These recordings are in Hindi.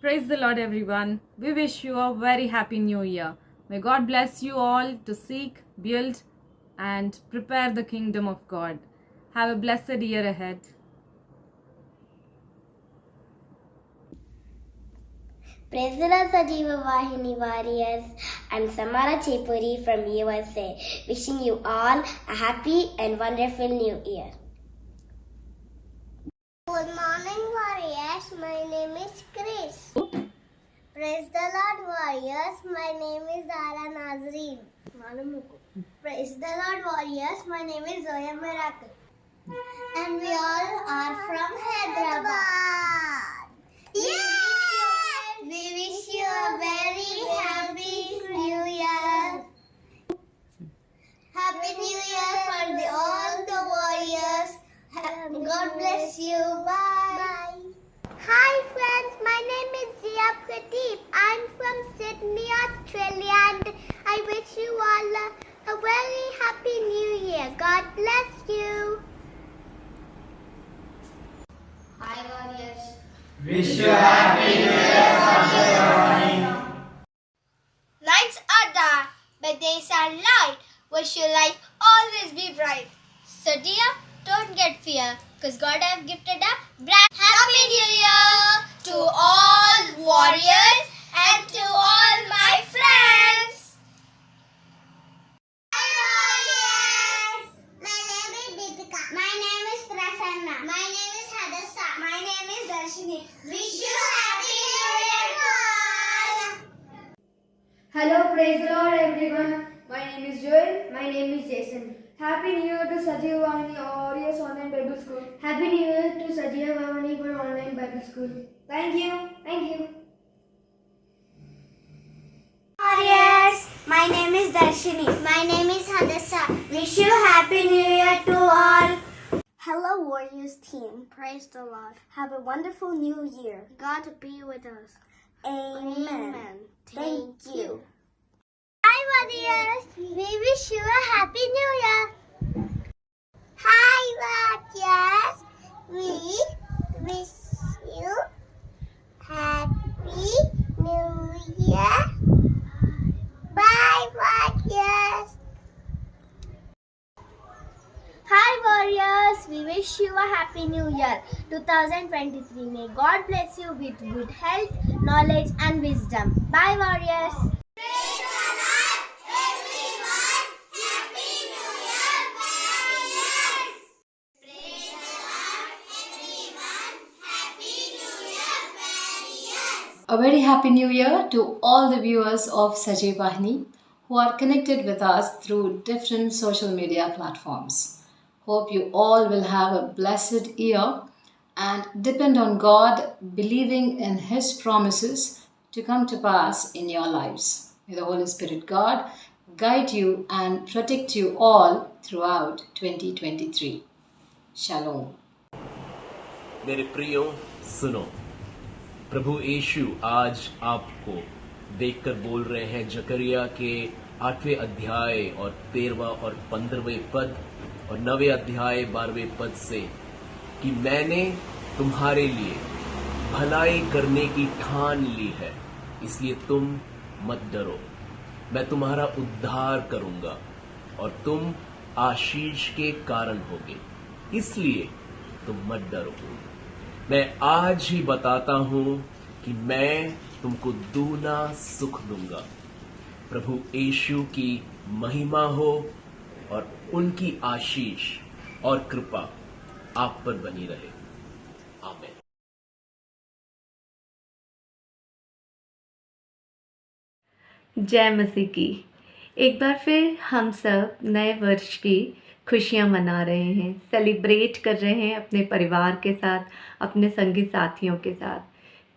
Praise the Lord, everyone. We wish you a very happy new year. May God bless you all to seek, build, and prepare the kingdom of God. Have a blessed year ahead. Praise the Lord, Sajiva Vahini Warriors and Samara Chepuri from USA. Wishing you all a happy and wonderful new year. Good morning, warriors. My name is Chris. Praise the Lord, warriors. My name is Dara Nazreen. Praise the Lord, warriors. My name is Zoya Miracle. And we all are from Hyderabad. Yeah! We wish you a very happy new year. Happy New Year for all the warriors. God bless you. Bye. Hi friends, my name is Zia Pradeep. I'm from Sydney, Australia, and I wish you all a very happy new year. God bless you. Hi warriors. Wish you a happy new year, Nights are dark, but days are light. Wish your life always be bright. So dear, don't get fear, cause God have gifted a bright Happy New Year to all warriors and to all my friends. Hi warriors! My name is Deepika. My name is Prasanna. My name is Hadasa. My name is Darshini. Wish you Happy New Year to all. Hello, praise the Lord everyone. My name is Joel. My name is Jason. Happy New Year to Sajiva Vahini Warriors Online Bible School. Happy New Year to Sajiva Vahini for Online Bible School. Thank you. Thank you. Warriors, my name is Darshini. My name is Hadasa. Wish you Happy New Year to all. Hello, Warriors team. Praise the Lord. Have a wonderful new year. God be with us. Amen. Thank you. Hi, Warriors. We wish you a Happy New Year. Hi, Warriors. We wish you Happy New Year. Bye, warriors. Hi, warriors. We wish you a happy new year 2023. May God bless you with good health, knowledge, and wisdom. Bye, warriors. Praise the Lord, everyone. Happy New Year, warriors. Praise the Lord, everyone. Happy New Year, warriors. A very happy new year to all the viewers of Sajiv Vahini who are connected with us through different social media platforms. Hope you all will have a blessed year and depend on God, believing in His promises to come to pass in your lives. May the Holy Spirit God guide you and protect you all throughout 2023. Shalom. मेरे प्रियो सुनो, प्रभु यीशु आज आपको देखकर बोल रहे हैं जकरिया के 8वें अध्याय और 13वां और 15वें पद और 9वें अध्याय 12वें पद से कि मैंने तुम्हारे लिए भलाई करने की ठान ली है, इसलिए तुम मत डरो। मैं तुम्हारा उद्धार करूंगा और तुम आशीष के कारण होगे, इसलिए तुम मत डरो। मैं आज ही बताता हूं कि मैं तुमको दूना सुख दूंगा। प्रभु यीशु की महिमा हो और उनकी आशीष और कृपा आप पर बनी रहे। आमीन। जय मसीह की। एक बार फिर हम सब नए वर्ष की खुशियाँ मना रहे हैं, सेलिब्रेट कर रहे हैं अपने परिवार के साथ, अपने संगी साथियों के साथ।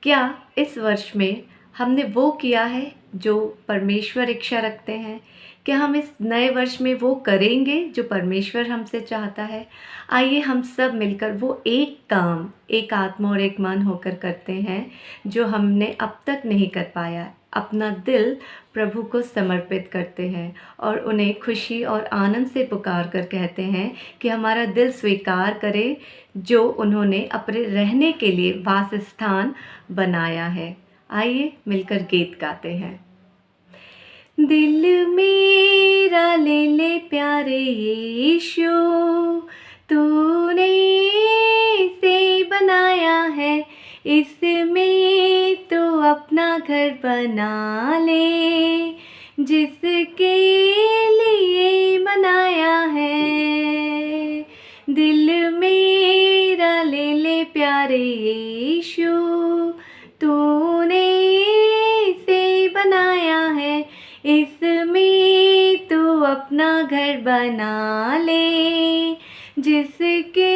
क्या इस वर्ष में हमने वो किया है जो परमेश्वर इच्छा रखते हैं? क्या हम इस नए वर्ष में वो करेंगे जो परमेश्वर हमसे चाहता है? आइए हम सब मिलकर वो एक काम, एक आत्मा और एक मन होकर करते हैं जो हमने अब तक नहीं कर पाया। अपना दिल प्रभु को समर्पित करते हैं और उन्हें खुशी और आनंद से पुकार कर कहते हैं कि हमारा दिल स्वीकार करे जो उन्होंने अपने रहने के लिए वासस्थान बनाया है। आइए मिलकर गीत गाते हैं। दिल मेरा ले ले प्यारे यीशु, तूने इसे बनाया है, इसमें तो अपना घर बना ले, जिसके लिए बनाया है। दिल मेरा ले ले प्यारे यीशु, तूने इसे बनाया है, इसमें तो अपना घर बना ले, जिसके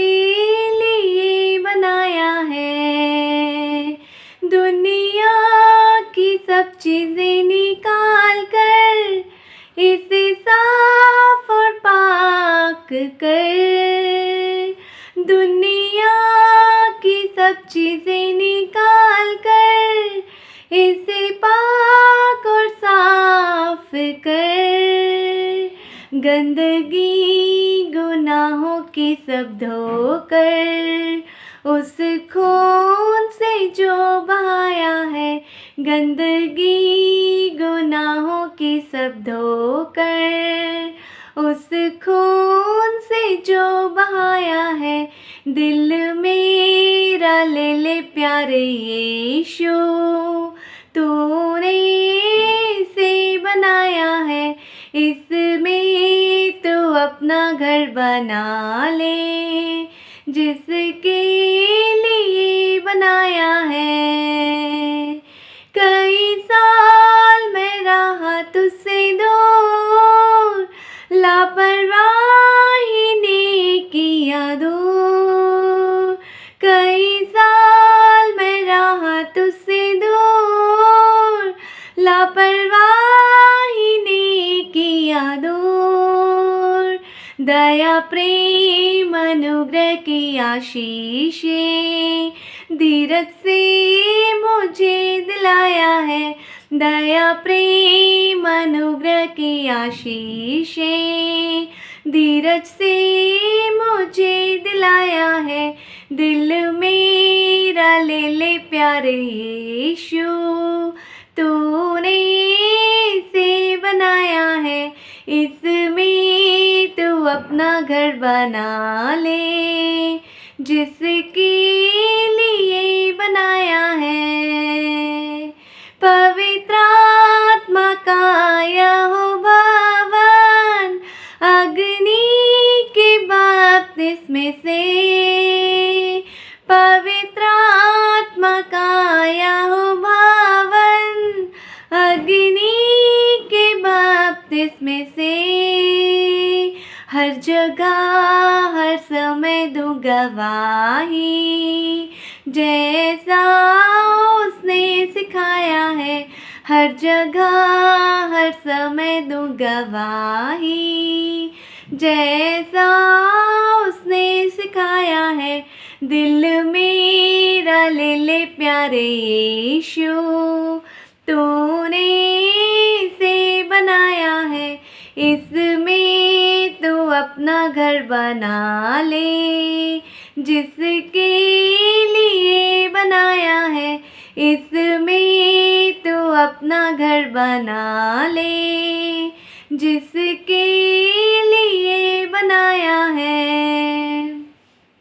लिए बनाया है। दुनिया की सब चीजें निकाल कर इसे साफ और पाक कर, दुनिया की सब चीजें निकाल कर इसे पाक और साफ कर, गंदगी गुनाहों की सब धोकर उस खून से जो बहाया है, गंदगी गुनाहों की सब धोकर उस खून से जो बहाया है। दिल मेरा ले ले प्यारे यीशु, तूने इसे बनाया है, इसमें तो अपना घर बना ले, जिसके लिए बनाया है। कई साल मैं रहा तुझसे दूर, लापरवाही ने किया दूर, कई साल मैं रहा तुझसे दूर, लापरवाही ने किया दूर। दया प्रेम अनुग्रह की आशीषें धीरज से मुझे दिलाया है, दया प्रेम अनुग्रह की आशीषें धीरज से मुझे दिलाया है। दिल मेरा ले ले प्यारे यीशु, तूने इसे बनाया है, इसमें तू अपना घर बना ले, जिसके लिए बनाया है। पवित्र आत्मा का यहोवा भवन अग्नि के बपतिस्मे से, पवित्र आत्मा का यहोवा भवन अग्नि के बपतिस्मे से, हर जगह हर समय दूं गवाही, जैसा उसने सिखाया है, हर जगह हर समय दूं गवाही, जैसा उसने सिखाया है। दिल मेरा ले ले प्यारे यीशु, तूने इसे बनाया है, इसमें तू अपना घर बना ले, जिसके लिए बनाया है, इसमें तू अपना घर बना ले, जिसके लिए बनाया है।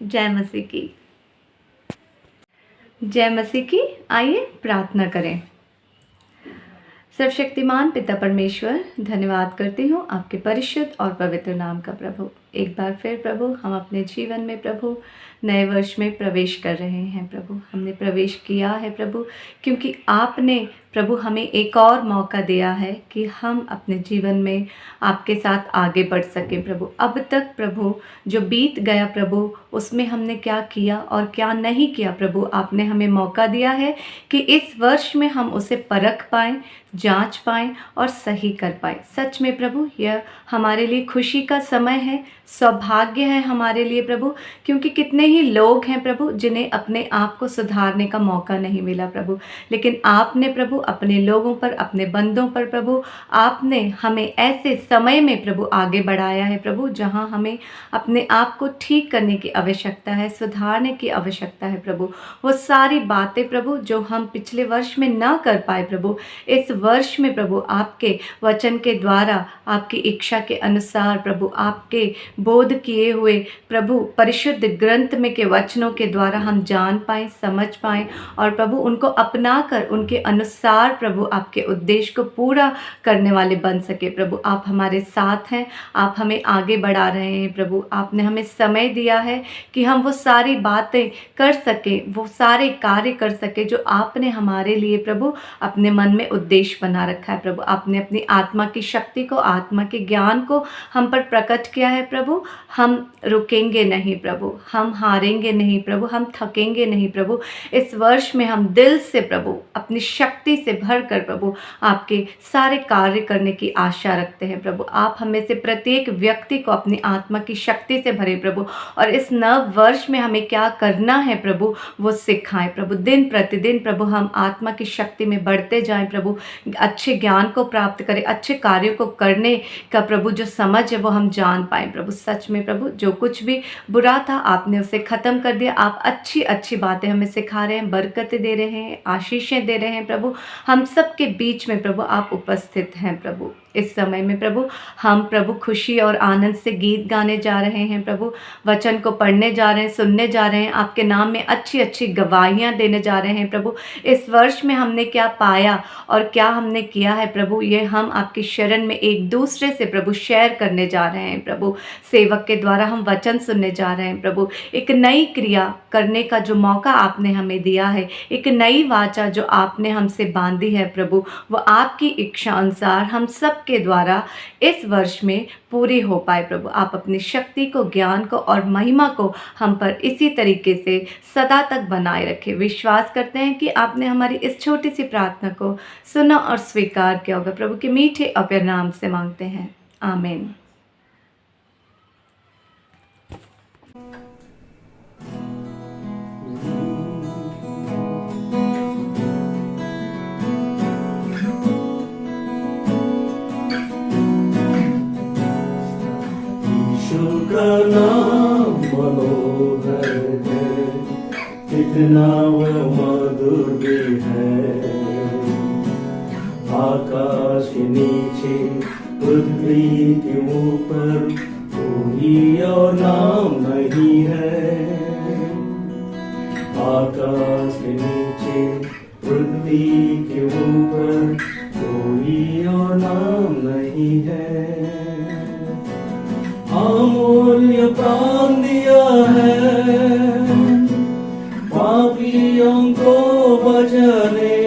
जय मसीह की, जय मसीह की। आइए प्रार्थना करें। सर्वशक्तिमान पिता परमेश्वर, धन्यवाद करती हूँ आपके परिशुद्ध और पवित्र नाम का प्रभु। एक बार फिर प्रभु हम अपने जीवन में प्रभु नए वर्ष में प्रवेश कर रहे हैं प्रभु। हमने प्रवेश किया है प्रभु, क्योंकि आपने प्रभु हमें एक और मौका दिया है कि हम अपने जीवन में आपके साथ आगे बढ़ सकें प्रभु। अब तक प्रभु जो बीत गया प्रभु, उसमें हमने क्या किया और क्या नहीं किया प्रभु, आपने हमें मौका दिया है कि इस वर्ष में हम उसे परख पाएँ, जांच पाएँ और सही कर पाएँ। सच में प्रभु यह हमारे लिए खुशी का समय है, सौभाग्य है हमारे लिए प्रभु, क्योंकि कितने ही लोग हैं प्रभु जिन्हें अपने आप को सुधारने का मौका नहीं मिला प्रभु, लेकिन आपने प्रभु अपने लोगों पर, अपने बंदों पर प्रभु, आपने हमें ऐसे समय में प्रभु आगे बढ़ाया है प्रभु, जहां हमें अपने आप को ठीक करने की आवश्यकता है, सुधारने की आवश्यकता है प्रभु। वो सारी बातें प्रभु जो हम पिछले वर्ष में ना कर पाए प्रभु, इस वर्ष में प्रभु आपके वचन के द्वारा, आपकी इच्छा के अनुसार प्रभु, आपके बोध किए हुए प्रभु परिशुद्ध ग्रंथ में के वचनों के द्वारा हम जान पाएँ, समझ पाएँ और प्रभु उनको अपना कर उनके अनुसार प्रभु आपके उद्देश्य को पूरा करने वाले बन सके प्रभु। आप हमारे साथ हैं, आप हमें आगे बढ़ा रहे हैं प्रभु। आपने हमें समय दिया है कि हम वो सारी बातें कर सके, वो सारे कार्य कर सके जो आपने हमारे लिए प्रभु अपने मन में उद्देश्य बना रखा है प्रभु। आपने अपनी आत्मा की शक्ति को, आत्मा के ज्ञान को हम पर प्रकट किया है प्रभु। हम रुकेंगे नहीं प्रभु, हम हारेंगे नहीं प्रभु, हम थकेंगे नहीं प्रभु। इस वर्ष में हम दिल से प्रभु अपनी शक्ति से भर कर प्रभु आपके सारे कार्य करने की आशा रखते हैं प्रभु। आप हमें से प्रत्येक व्यक्ति को अपनी आत्मा की शक्ति से भरे प्रभु, और इस नव वर्ष में हमें क्या करना है प्रभु वो सिखाएं प्रभु। दिन प्रतिदिन प्रभु हम आत्मा की शक्ति में बढ़ते जाएं प्रभु, अच्छे ज्ञान को प्राप्त करें, अच्छे कार्यों को करने का प्रभु जो समझ है वो हम जान पाएं प्रभु। सच में प्रभु जो कुछ भी बुरा था आपने उसे ख़त्म कर दिया। आप अच्छी अच्छी बातें हमें सिखा रहे हैं, बरकतें दे रहे हैं, आशीषें दे रहे हैं प्रभु। हम सब के बीच में प्रभु आप उपस्थित हैं प्रभु। इस समय में प्रभु हम प्रभु खुशी और आनंद से गीत गाने जा रहे हैं प्रभु, वचन को पढ़ने जा रहे हैं, सुनने जा रहे हैं, आपके नाम में अच्छी अच्छी गवाहियाँ देने जा रहे हैं प्रभु। इस वर्ष में हमने क्या पाया और क्या हमने किया है प्रभु, ये हम आपकी शरण में एक दूसरे से प्रभु शेयर करने जा रहे हैं प्रभु। सेवक के द्वारा हम वचन सुनने जा रहे हैं प्रभु। एक नई क्रिया करने का जो मौका आपने हमें दिया है, एक नई वाचा जो आपने हमसे बांधी है प्रभु, वो आपकी इच्छा अनुसार हम सब के द्वारा इस वर्ष में पूरी हो पाए प्रभु। आप अपनी शक्ति को, ज्ञान को और महिमा को हम पर इसी तरीके से सदा तक बनाए रखें। विश्वास करते हैं कि आपने हमारी इस छोटी सी प्रार्थना को सुना और स्वीकार किया होगा प्रभु के मीठे और प्यारे नाम से मांगते हैं, आमीन। का नाम मनोहर है, कितना वो मधुर भी है। आकाश के नीचे, पृथ्वी के ऊपर कोई और नाम नहीं है। आकाश के नीचे, पृथ्वी के ऊपर कोई और नाम नहीं है। अमूल्य प्राण दिया है पापियों को बचाने,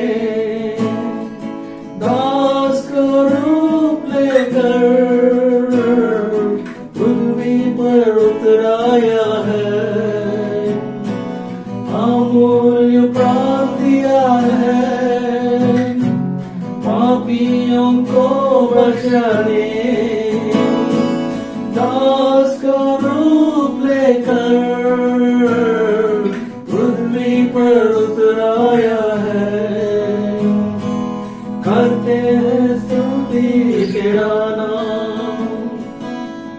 दास का रूप लेकर पृथ्वी पर उतराया है। अमूल्य प्राण दिया है पापियों को बचाने, दास का रूप लेकर पृथ्वी पर उतराया है। करते हैं स्तुति तेरा नाम,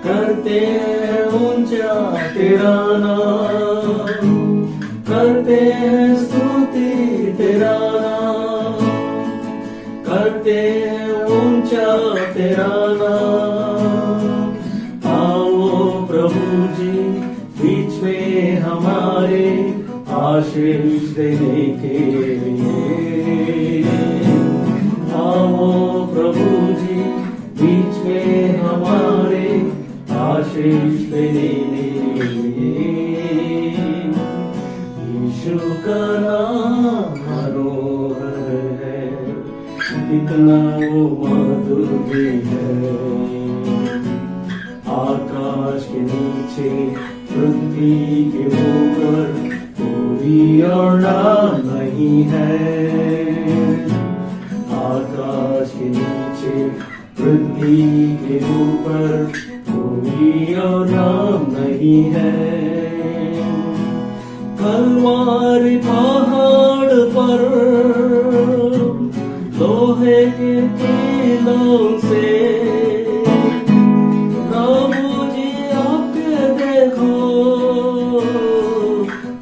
करते हैं ऊंचा तेरा नाम, करते हैं स्तुति तेरा नाम, करते हैं ऊंचा तेरा नाम। प्रभु जी बीच में हमारे आशीष देने के लिए, आओ प्रभु जी बीच में हमारे आशीष देने के लिए। यीशु का नाम मनोहर है, कितना वो मधुर भी है। आकाश के नीचे, पृथ्वी के ऊपर कोई और नाम नहीं है। आकाश के नीचे, पृथ्वी के ऊपर कोई और नाम पहाड़ पर लोहे के कीलों से प्रभु जी आपके देखो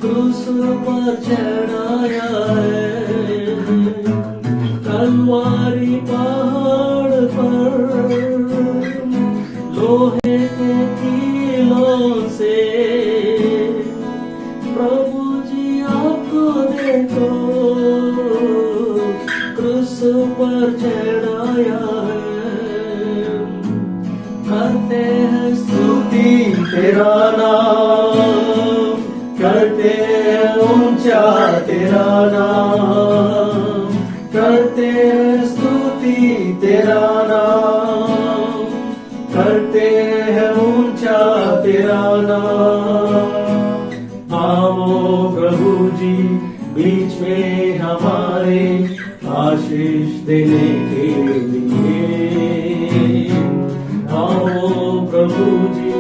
क्रूस पर चढ़ाया है। कलवारी पहाड़ पर लोहे के कीलों से प्रभु जी आपको देखो क्रूस पर चढ़ाया है। करते हैं स्तुति तेरा नाम, करते हैं ऊंचा तेरा नाम, करते हैं स्तुति तेरा नाम, करते हैं ऊंचा तेरा नाम। आओ प्रभु जी बीच में हमारे आशीष देने के लिए। आओ प्रभु जी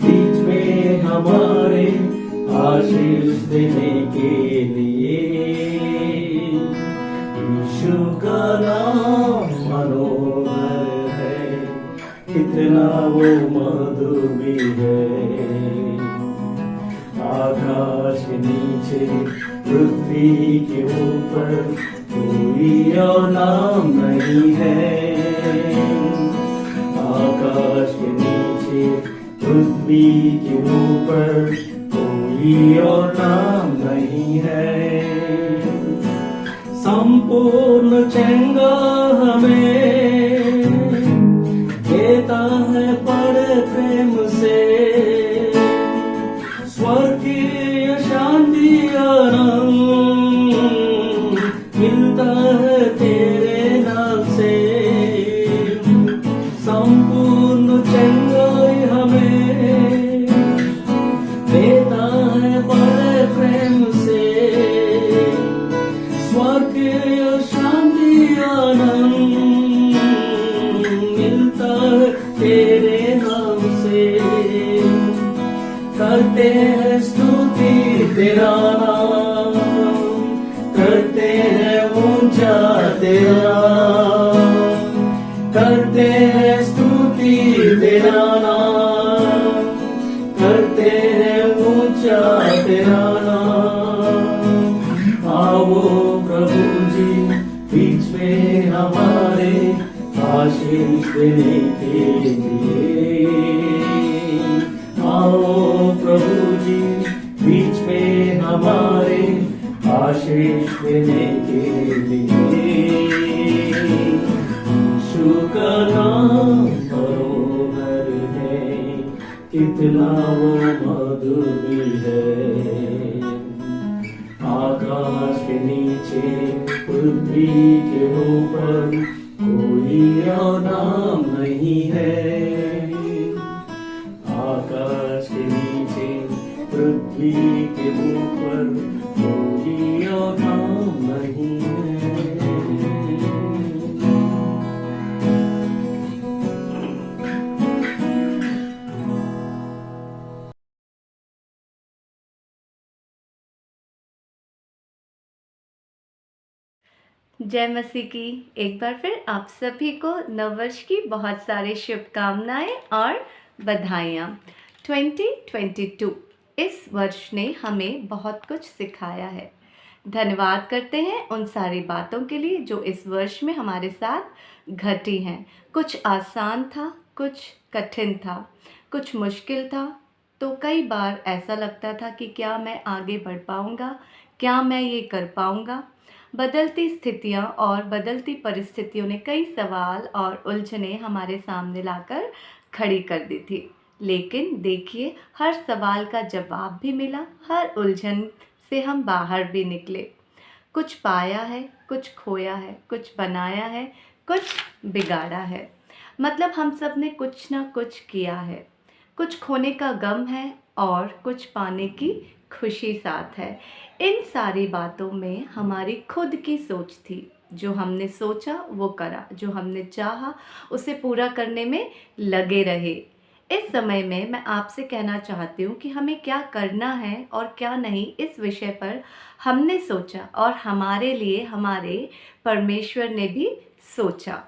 बीच में हमारे आशीष देने के लिए। यीशु का नाम मनोहर है, कितना वो मधुर भी है। आकाश के नीचे पृथ्वी के ऊपर कोई और नाम नहीं है। आकाश के नीचे पृथ्वी के ऊपर कोई और नाम नहीं है। संपूर्ण चंगा हमें देता है बड़े प्रेम से, स्वर्गीय शांति आनंद मिलता है तेरे नाम से। संपूर्ण चंगाई हमें देता है बड़े प्रेम से, स्वर्गीय शांति आनंद मिलता है तेरे नाम से। करते हैं स्तुति तेरा नाम, करते हैं ऊंचा तेरा नाम, करते हैं स्तुति तेरा नाम, करते हैं ऊंचा तेरा नाम। आओ प्रभु जी बीच में हमारे आशीष देने के लिए। आओ प्रभु जी बीच में हमारे आशीष देने के लिए। यीशु का नाम मनोहर है, कितना वो मधुर भी है। आकाश के नीचे पृथ्वी के ऊपर कोई और नाम नहीं है। आकाश के नीचे पृथ्वी के ऊपर कोई और नाम नहीं है। जय मसीह की। एक बार फिर आप सभी को नववर्ष की बहुत सारी शुभकामनाएं और बधाइयाँ। 2022 इस वर्ष ने हमें बहुत कुछ सिखाया है। धन्यवाद करते हैं उन सारी बातों के लिए जो इस वर्ष में हमारे साथ घटी हैं। कुछ आसान था, कुछ कठिन था, कुछ मुश्किल था, तो कई बार ऐसा लगता था कि क्या मैं आगे बढ़ पाऊँगा, क्या मैं ये कर पाऊँगा। बदलती स्थितियाँ और बदलती परिस्थितियों ने कई सवाल और उलझनें हमारे सामने लाकर खड़ी कर दी थी। लेकिन देखिए, हर सवाल का जवाब भी मिला, हर उलझन से हम बाहर भी निकले। कुछ पाया है, कुछ खोया है, कुछ बनाया है, कुछ बिगाड़ा है। मतलब हम सब ने कुछ ना कुछ किया है। कुछ खोने का गम है और कुछ पाने की खुशी साथ है। इन सारी बातों में हमारी खुद की सोच थी। जो हमने सोचा वो करा, जो हमने चाहा उसे पूरा करने में लगे रहे। इस समय में मैं आपसे कहना चाहती हूँ कि हमें क्या करना है और क्या नहीं, इस विषय पर हमने सोचा और हमारे लिए हमारे परमेश्वर ने भी सोचा।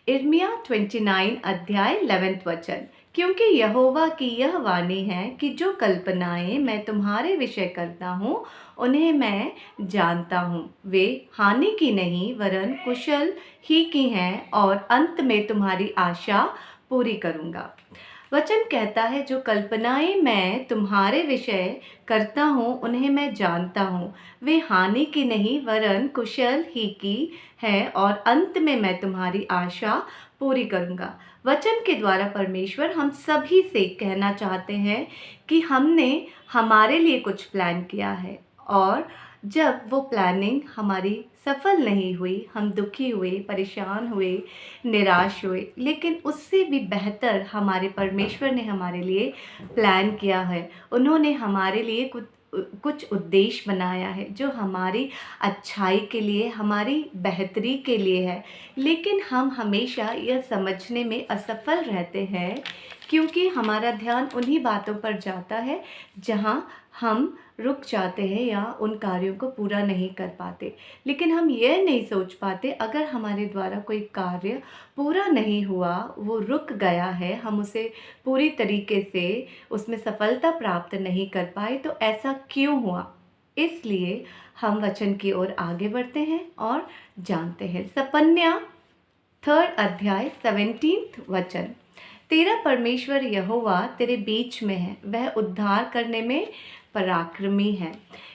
इर्मिया 29 अध्याय 11 वचन, क्योंकि यहोवा की यह वाणी है कि जो कल्पनाएं मैं तुम्हारे विषय करता हूँ उन्हें मैं जानता हूँ, वे हानि की नहीं वरन कुशल ही की हैं, और अंत में तुम्हारी आशा पूरी करूँगा। वचन कहता है, जो कल्पनाएं मैं तुम्हारे विषय करता हूँ उन्हें मैं जानता हूँ, वे हानि की नहीं वरन कुशल ही की है, और अंत में मैं तुम्हारी आशा पूरी करूँगा। वचन के द्वारा परमेश्वर हम सभी से कहना चाहते हैं कि हमने हमारे लिए कुछ प्लान किया है, और जब वो प्लानिंग हमारी सफल नहीं हुई, हम दुखी हुए, परेशान हुए, निराश हुए, लेकिन उससे भी बेहतर हमारे परमेश्वर ने हमारे लिए प्लान किया है। उन्होंने हमारे लिए कुछ उद्देश्य बनाया है जो हमारी अच्छाई के लिए, हमारी बेहतरी के लिए है, लेकिन हम हमेशा यह समझने में असफल रहते हैं क्योंकि हमारा ध्यान उन्हीं बातों पर जाता है जहां हम रुक जाते हैं या उन कार्यों को पूरा नहीं कर पाते। लेकिन हम यह नहीं सोच पाते, अगर हमारे द्वारा कोई कार्य पूरा नहीं हुआ, वो रुक गया है, हम उसे पूरी तरीके से उसमें सफलता प्राप्त नहीं कर पाए, तो ऐसा क्यों हुआ? इसलिए हम वचन की ओर आगे बढ़ते हैं और जानते हैं। सपन्या 3 अध्याय 17 वचन, तेरा परमेश्वर यहोवा तेरे बीच में है, वह उद्धार करने में पराक्रमी है।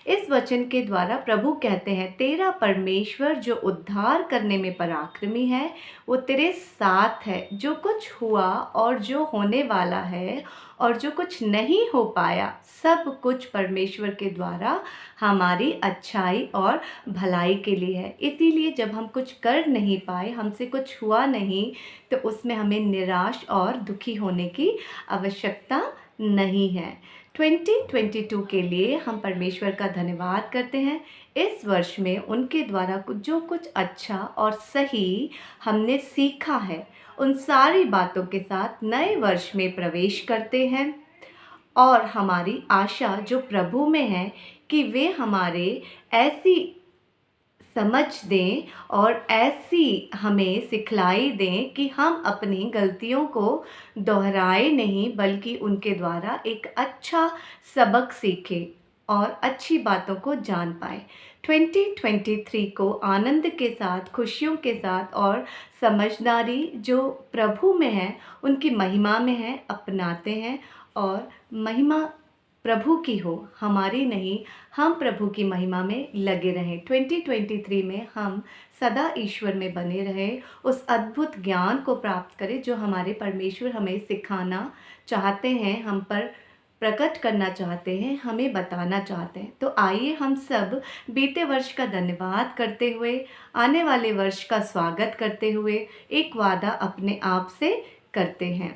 इस वचन के द्वारा प्रभु कहते हैं, तेरा परमेश्वर जो उद्धार करने में पराक्रमी है, वो तेरे साथ है। जो कुछ हुआ और जो होने वाला है और जो कुछ नहीं हो पाया, सब कुछ परमेश्वर के द्वारा हमारी अच्छाई और भलाई के लिए है। इसीलिए जब हम कुछ कर नहीं पाए, हमसे कुछ हुआ नहीं, तो उसमें हमें निराश और दुखी होने की आवश्यकता नहीं है। 2022 के लिए हम परमेश्वर का धन्यवाद करते हैं। इस वर्ष में उनके द्वारा जो कुछ अच्छा और सही हमने सीखा है, उन सारी बातों के साथ नए वर्ष में प्रवेश करते हैं, और हमारी आशा जो प्रभु में है कि वे हमारे ऐसी समझ दें और ऐसी हमें सिखलाई दें कि हम अपनी गलतियों को दोहराए नहीं, बल्कि उनके द्वारा एक अच्छा सबक सीखें और अच्छी बातों को जान पाए। 2023 को आनंद के साथ, खुशियों के साथ और समझदारी जो प्रभु में है, उनकी महिमा में है, अपनाते हैं, और महिमा प्रभु की हो, हमारी नहीं। हम प्रभु की महिमा में लगे रहें। 2023 में हम सदा ईश्वर में बने रहें, उस अद्भुत ज्ञान को प्राप्त करें जो हमारे परमेश्वर हमें सिखाना चाहते हैं, हम पर प्रकट करना चाहते हैं, हमें बताना चाहते हैं। तो आइए हम सब बीते वर्ष का धन्यवाद करते हुए, आने वाले वर्ष का स्वागत करते हुए एक वादा अपने आप से करते हैं।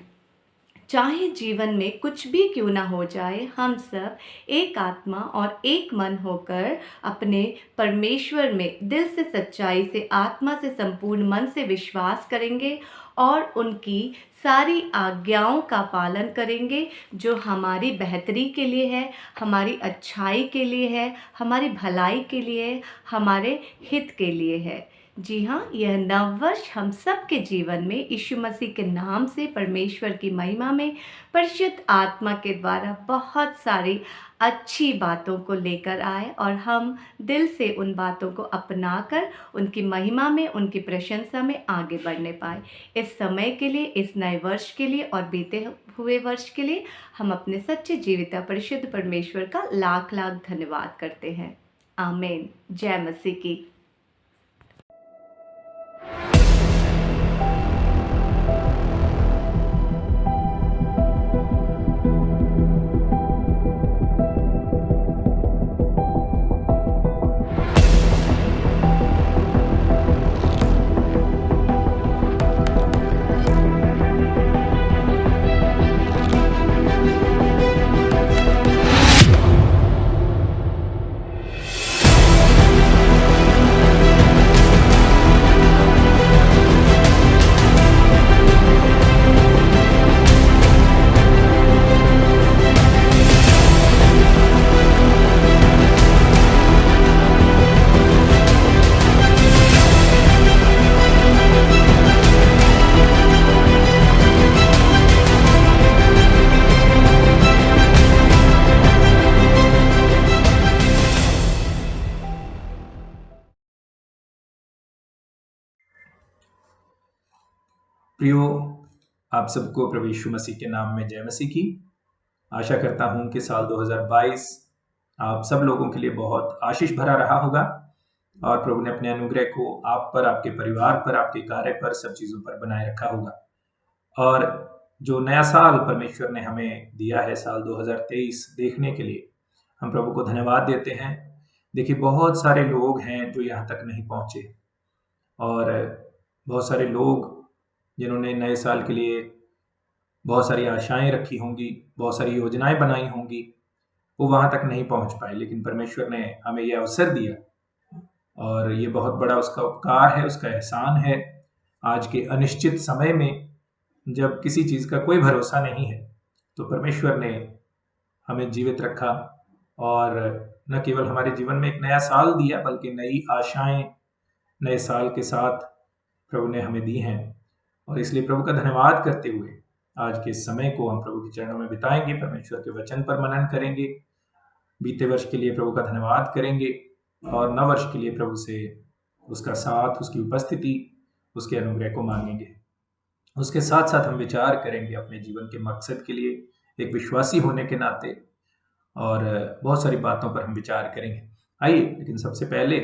चाहे जीवन में कुछ भी क्यों ना हो जाए, हम सब एक आत्मा और एक मन होकर अपने परमेश्वर में दिल से, सच्चाई से, आत्मा से, संपूर्ण मन से विश्वास करेंगे और उनकी सारी आज्ञाओं का पालन करेंगे जो हमारी बेहतरी के लिए है, हमारी अच्छाई के लिए है, हमारी भलाई के लिए है, हमारे हित के लिए है। जी हाँ, यह नव वर्ष हम सब के जीवन में यीशु मसीह के नाम से परमेश्वर की महिमा में परिशुद्ध आत्मा के द्वारा बहुत सारी अच्छी बातों को लेकर आए, और हम दिल से उन बातों को अपनाकर उनकी महिमा में, उनकी प्रशंसा में आगे बढ़ने पाए। इस समय के लिए, इस नए वर्ष के लिए और बीते हुए वर्ष के लिए हम अपने सच्चे जीविता परिशुद्ध परमेश्वर का लाख लाख धन्यवाद करते हैं। आमीन। जय मसीह की। प्रियो, आप सबको प्रभु यीशु मसीह के नाम में जय मसीह की। आशा करता हूं कि साल 2022 आप सब लोगों के लिए बहुत आशीष भरा रहा होगा और प्रभु ने अपने अनुग्रह को आप पर, आपके परिवार पर, आपके कार्य पर, सब चीज़ों पर बनाए रखा होगा। और जो नया साल परमेश्वर ने हमें दिया है, साल 2023 देखने के लिए, हम प्रभु को धन्यवाद देते हैं। देखिए, बहुत सारे लोग हैं जो यहाँ तक नहीं पहुँचे और बहुत सारे लोग जिन्होंने नए साल के लिए बहुत सारी आशाएं रखी होंगी, बहुत सारी योजनाएं बनाई होंगी, वो वहाँ तक नहीं पहुँच पाए। लेकिन परमेश्वर ने हमें ये अवसर दिया और ये बहुत बड़ा उसका उपकार है, उसका एहसान है। आज के अनिश्चित समय में जब किसी चीज़ का कोई भरोसा नहीं है, तो परमेश्वर ने हमें जीवित रखा और न केवल हमारे जीवन में एक नया साल दिया, बल्कि नई आशाएं नए साल के साथ प्रभु ने हमें दी हैं। और इसलिए प्रभु का धन्यवाद करते हुए आज के समय को हम प्रभु के चरणों में बिताएंगे, परमेश्वर के वचन पर मनन करेंगे, बीते वर्ष के लिए प्रभु का धन्यवाद करेंगे और नव वर्ष के लिए प्रभु से उसका साथ, उसकी उपस्थिति, उसके अनुग्रह को मांगेंगे। उसके साथ साथ हम विचार करेंगे अपने जीवन के मकसद के लिए, एक विश्वासी होने के नाते, और बहुत सारी बातों पर हम विचार करेंगे। आइए, लेकिन सबसे पहले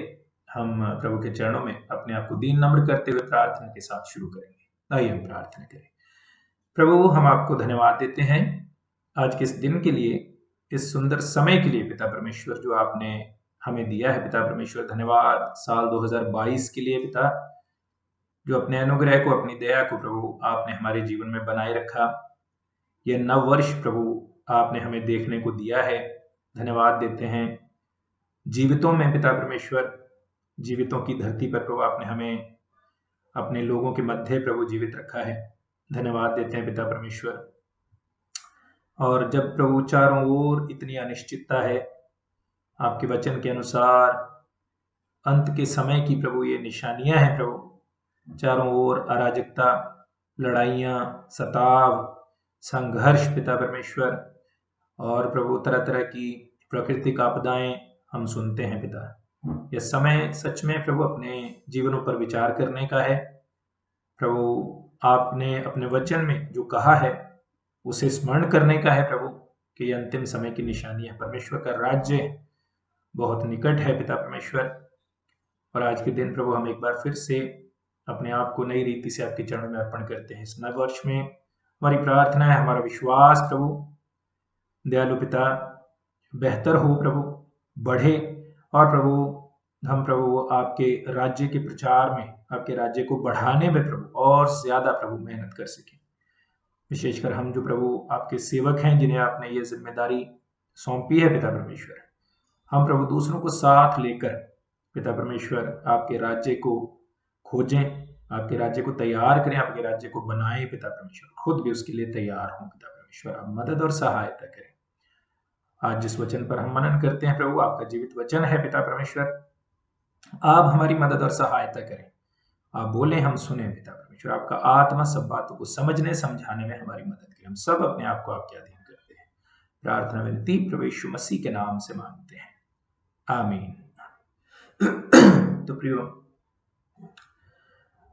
हम प्रभु के चरणों में अपने आप को दीन नम्र करते हुए प्रार्थना के साथ शुरू करेंगे। आइए हम प्रार्थना करें। प्रभु, हम आपको धन्यवाद देते हैं आज के इस दिन के लिए, इस सुंदर समय के लिए पिता परमेश्वर, जो आपने हमें दिया है। पिता परमेश्वर, धन्यवाद साल 2022 के लिए पिता, जो अपने अनुग्रह को, अपनी दया को प्रभु आपने हमारे जीवन में बनाए रखा। यह नव वर्ष प्रभु आपने हमें देखने को दिया है, धन्यवाद देते हैं। जीवितों में पिता परमेश्वर, जीवितों की धरती पर प्रभु आपने हमें अपने लोगों के मध्य प्रभु जीवित रखा है, धन्यवाद देते हैं पिता परमेश्वर। और जब प्रभु चारों ओर इतनी अनिश्चितता है, आपके वचन के अनुसार अंत के समय की प्रभु ये निशानियां हैं प्रभु, चारों ओर अराजकता, लड़ाइयाँ, सताव, संघर्ष पिता परमेश्वर, और प्रभु तरह तरह की प्राकृतिक आपदाएं हम सुनते हैं पिता। यह समय सच में प्रभु अपने जीवनों पर विचार करने का है। प्रभु, आपने अपने वचन में जो कहा है उसे स्मरण करने का है प्रभु, कि ये अंतिम समय की निशानी है। परमेश्वर का राज्य बहुत निकट है पिता परमेश्वर। और आज के दिन प्रभु हम एक बार फिर से अपने आप को नई रीति से आपके चरणों में अर्पण करते हैं। इस नव वर्ष में हमारी प्रार्थना है, हमारा विश्वास प्रभु दयालु पिता बेहतर हो प्रभु, बढ़े, और प्रभु हम प्रभु आपके राज्य के प्रचार में, आपके राज्य को बढ़ाने में प्रभु और ज्यादा प्रभु मेहनत कर सकें। विशेषकर हम जो प्रभु आपके सेवक हैं, जिन्हें आपने ये जिम्मेदारी सौंपी है पिता परमेश्वर, हम प्रभु दूसरों को साथ लेकर पिता परमेश्वर आपके राज्य को खोजें, आपके राज्य को तैयार करें, आपके राज्य को बनाएं पिता परमेश्वर, खुद भी उसके लिए तैयार हों पिता परमेश्वर। आप मदद और सहायता करें। आज जिस वचन पर हम मनन करते हैं प्रभु, आपका जीवित वचन है पिता परमेश्वर, आप हमारी मदद और सहायता करें। आप बोले, हम सुने पिता परमेश्वर। आपका आत्मा सब बातों को समझने समझाने में हमारी मदद करें। हम सब अपने आप को आपके अधीन करते हैं। प्रार्थना विनती प्रभु यीशु मसीह के नाम से मांगते हैं, आमीन। तो प्रियो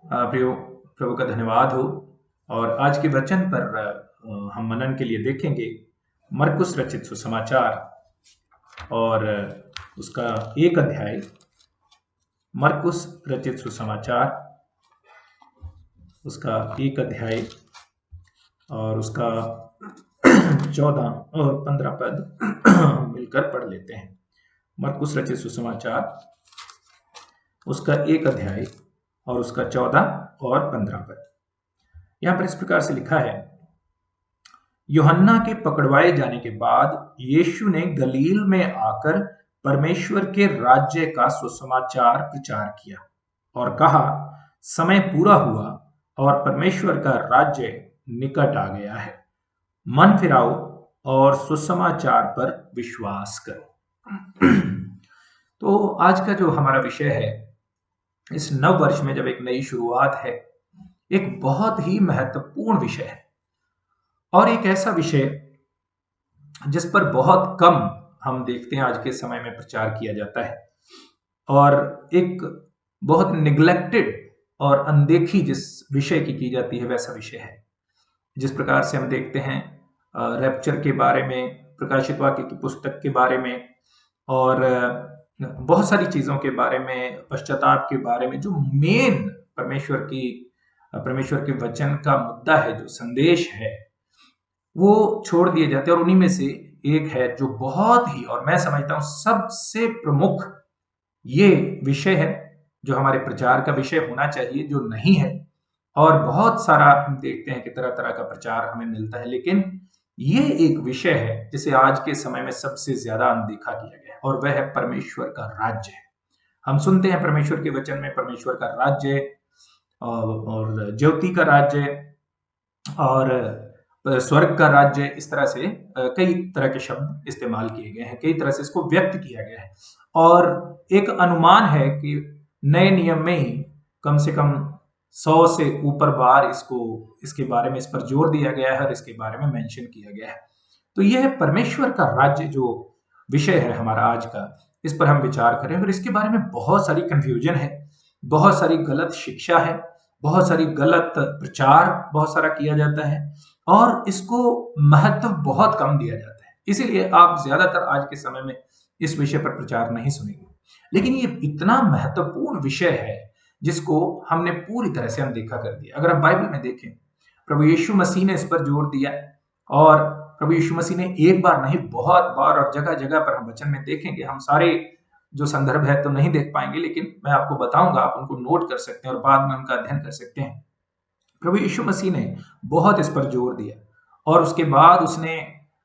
प्रभु का धन्यवाद हो। और आज के वचन पर हम मनन के लिए देखेंगे मरकुस रचित सुसमाचार और उसका 1 अध्याय। मरकुस रचित सुसमाचार उसका 1 अध्याय और उसका 14 और 15 पद मिलकर पढ़ लेते हैं। मरकुस रचित सुसमाचार उसका 1 अध्याय और उसका 14 और 15 पद। यहां पर इस प्रकार से लिखा है, यूहन्ना के पकड़वाए जाने के बाद यीशु ने गलील में आकर परमेश्वर के राज्य का सुसमाचार प्रचार किया और कहा, समय पूरा हुआ और परमेश्वर का राज्य निकट आ गया है। मन फिराओ और सुसमाचार पर विश्वास करो। तो आज का जो हमारा विषय है, इस नव वर्ष में जब एक नई शुरुआत है, एक बहुत ही महत्वपूर्ण विषय है और एक ऐसा विषय जिस पर बहुत कम हम देखते हैं आज के समय में प्रचार किया जाता है और एक बहुत निग्लेक्टेड और अनदेखी जिस विषय की जाती है वैसा विषय है। जिस प्रकार से हम देखते हैं रैप्चर के बारे में, प्रकाशित वाक्य की पुस्तक के बारे में और बहुत सारी चीजों के बारे में, पश्चाताप के बारे में, जो मेन परमेश्वर के वचन का मुद्दा है, जो संदेश है, वो छोड़ दिए जाते हैं। और उन्हीं में से एक है जो बहुत ही, और मैं समझता हूं सबसे प्रमुख ये विषय है जो हमारे प्रचार का विषय होना चाहिए, जो नहीं है। और बहुत सारा हम देखते हैं कि तरह तरह का प्रचार हमें मिलता है, लेकिन ये एक विषय है जिसे आज के समय में सबसे ज्यादा अनदेखा किया गया है, और वह है परमेश्वर का राज्य। हम सुनते हैं परमेश्वर के वचन में परमेश्वर का राज्य और ज्योति का राज्य और स्वर्ग का राज्य, इस तरह से कई तरह के शब्द इस्तेमाल किए गए हैं, कई तरह से इसको व्यक्त किया गया है। और एक अनुमान है कि नए नियम में ही कम से कम 100 से ऊपर बार इसके बारे में, इस पर जोर दिया गया है और इसके बारे में मेंशन किया गया है। तो यह परमेश्वर का राज्य जो विषय है हमारा आज का, इस पर हम विचार करें। और इसके बारे में बहुत सारी कंफ्यूजन है, बहुत सारी गलत शिक्षा है, बहुत सारी गलत प्रचार बहुत सारा किया जाता है और इसको महत्व बहुत कम दिया जाता है। इसीलिए आप ज्यादातर आज के समय में इस विषय पर प्रचार नहीं सुनेंगे। लेकिन ये इतना महत्वपूर्ण विषय है जिसको हमने पूरी तरह से अनदेखा कर दिया। अगर आप बाइबल में देखें, प्रभु यीशु मसीह ने इस पर जोर दिया और प्रभु यीशु मसीह ने एक बार नहीं, बहुत बार, और जगह जगह पर हम वचन में देखेंगे। हम सारे जो संदर्भ है तो नहीं देख पाएंगे, लेकिन मैं आपको बताऊंगा, आप उनको नोट कर सकते हैं और बाद में उनका अध्ययन कर सकते हैं। प्रभु यीशु मसीह ने बहुत इस पर जोर दिया और उसके बाद उसने,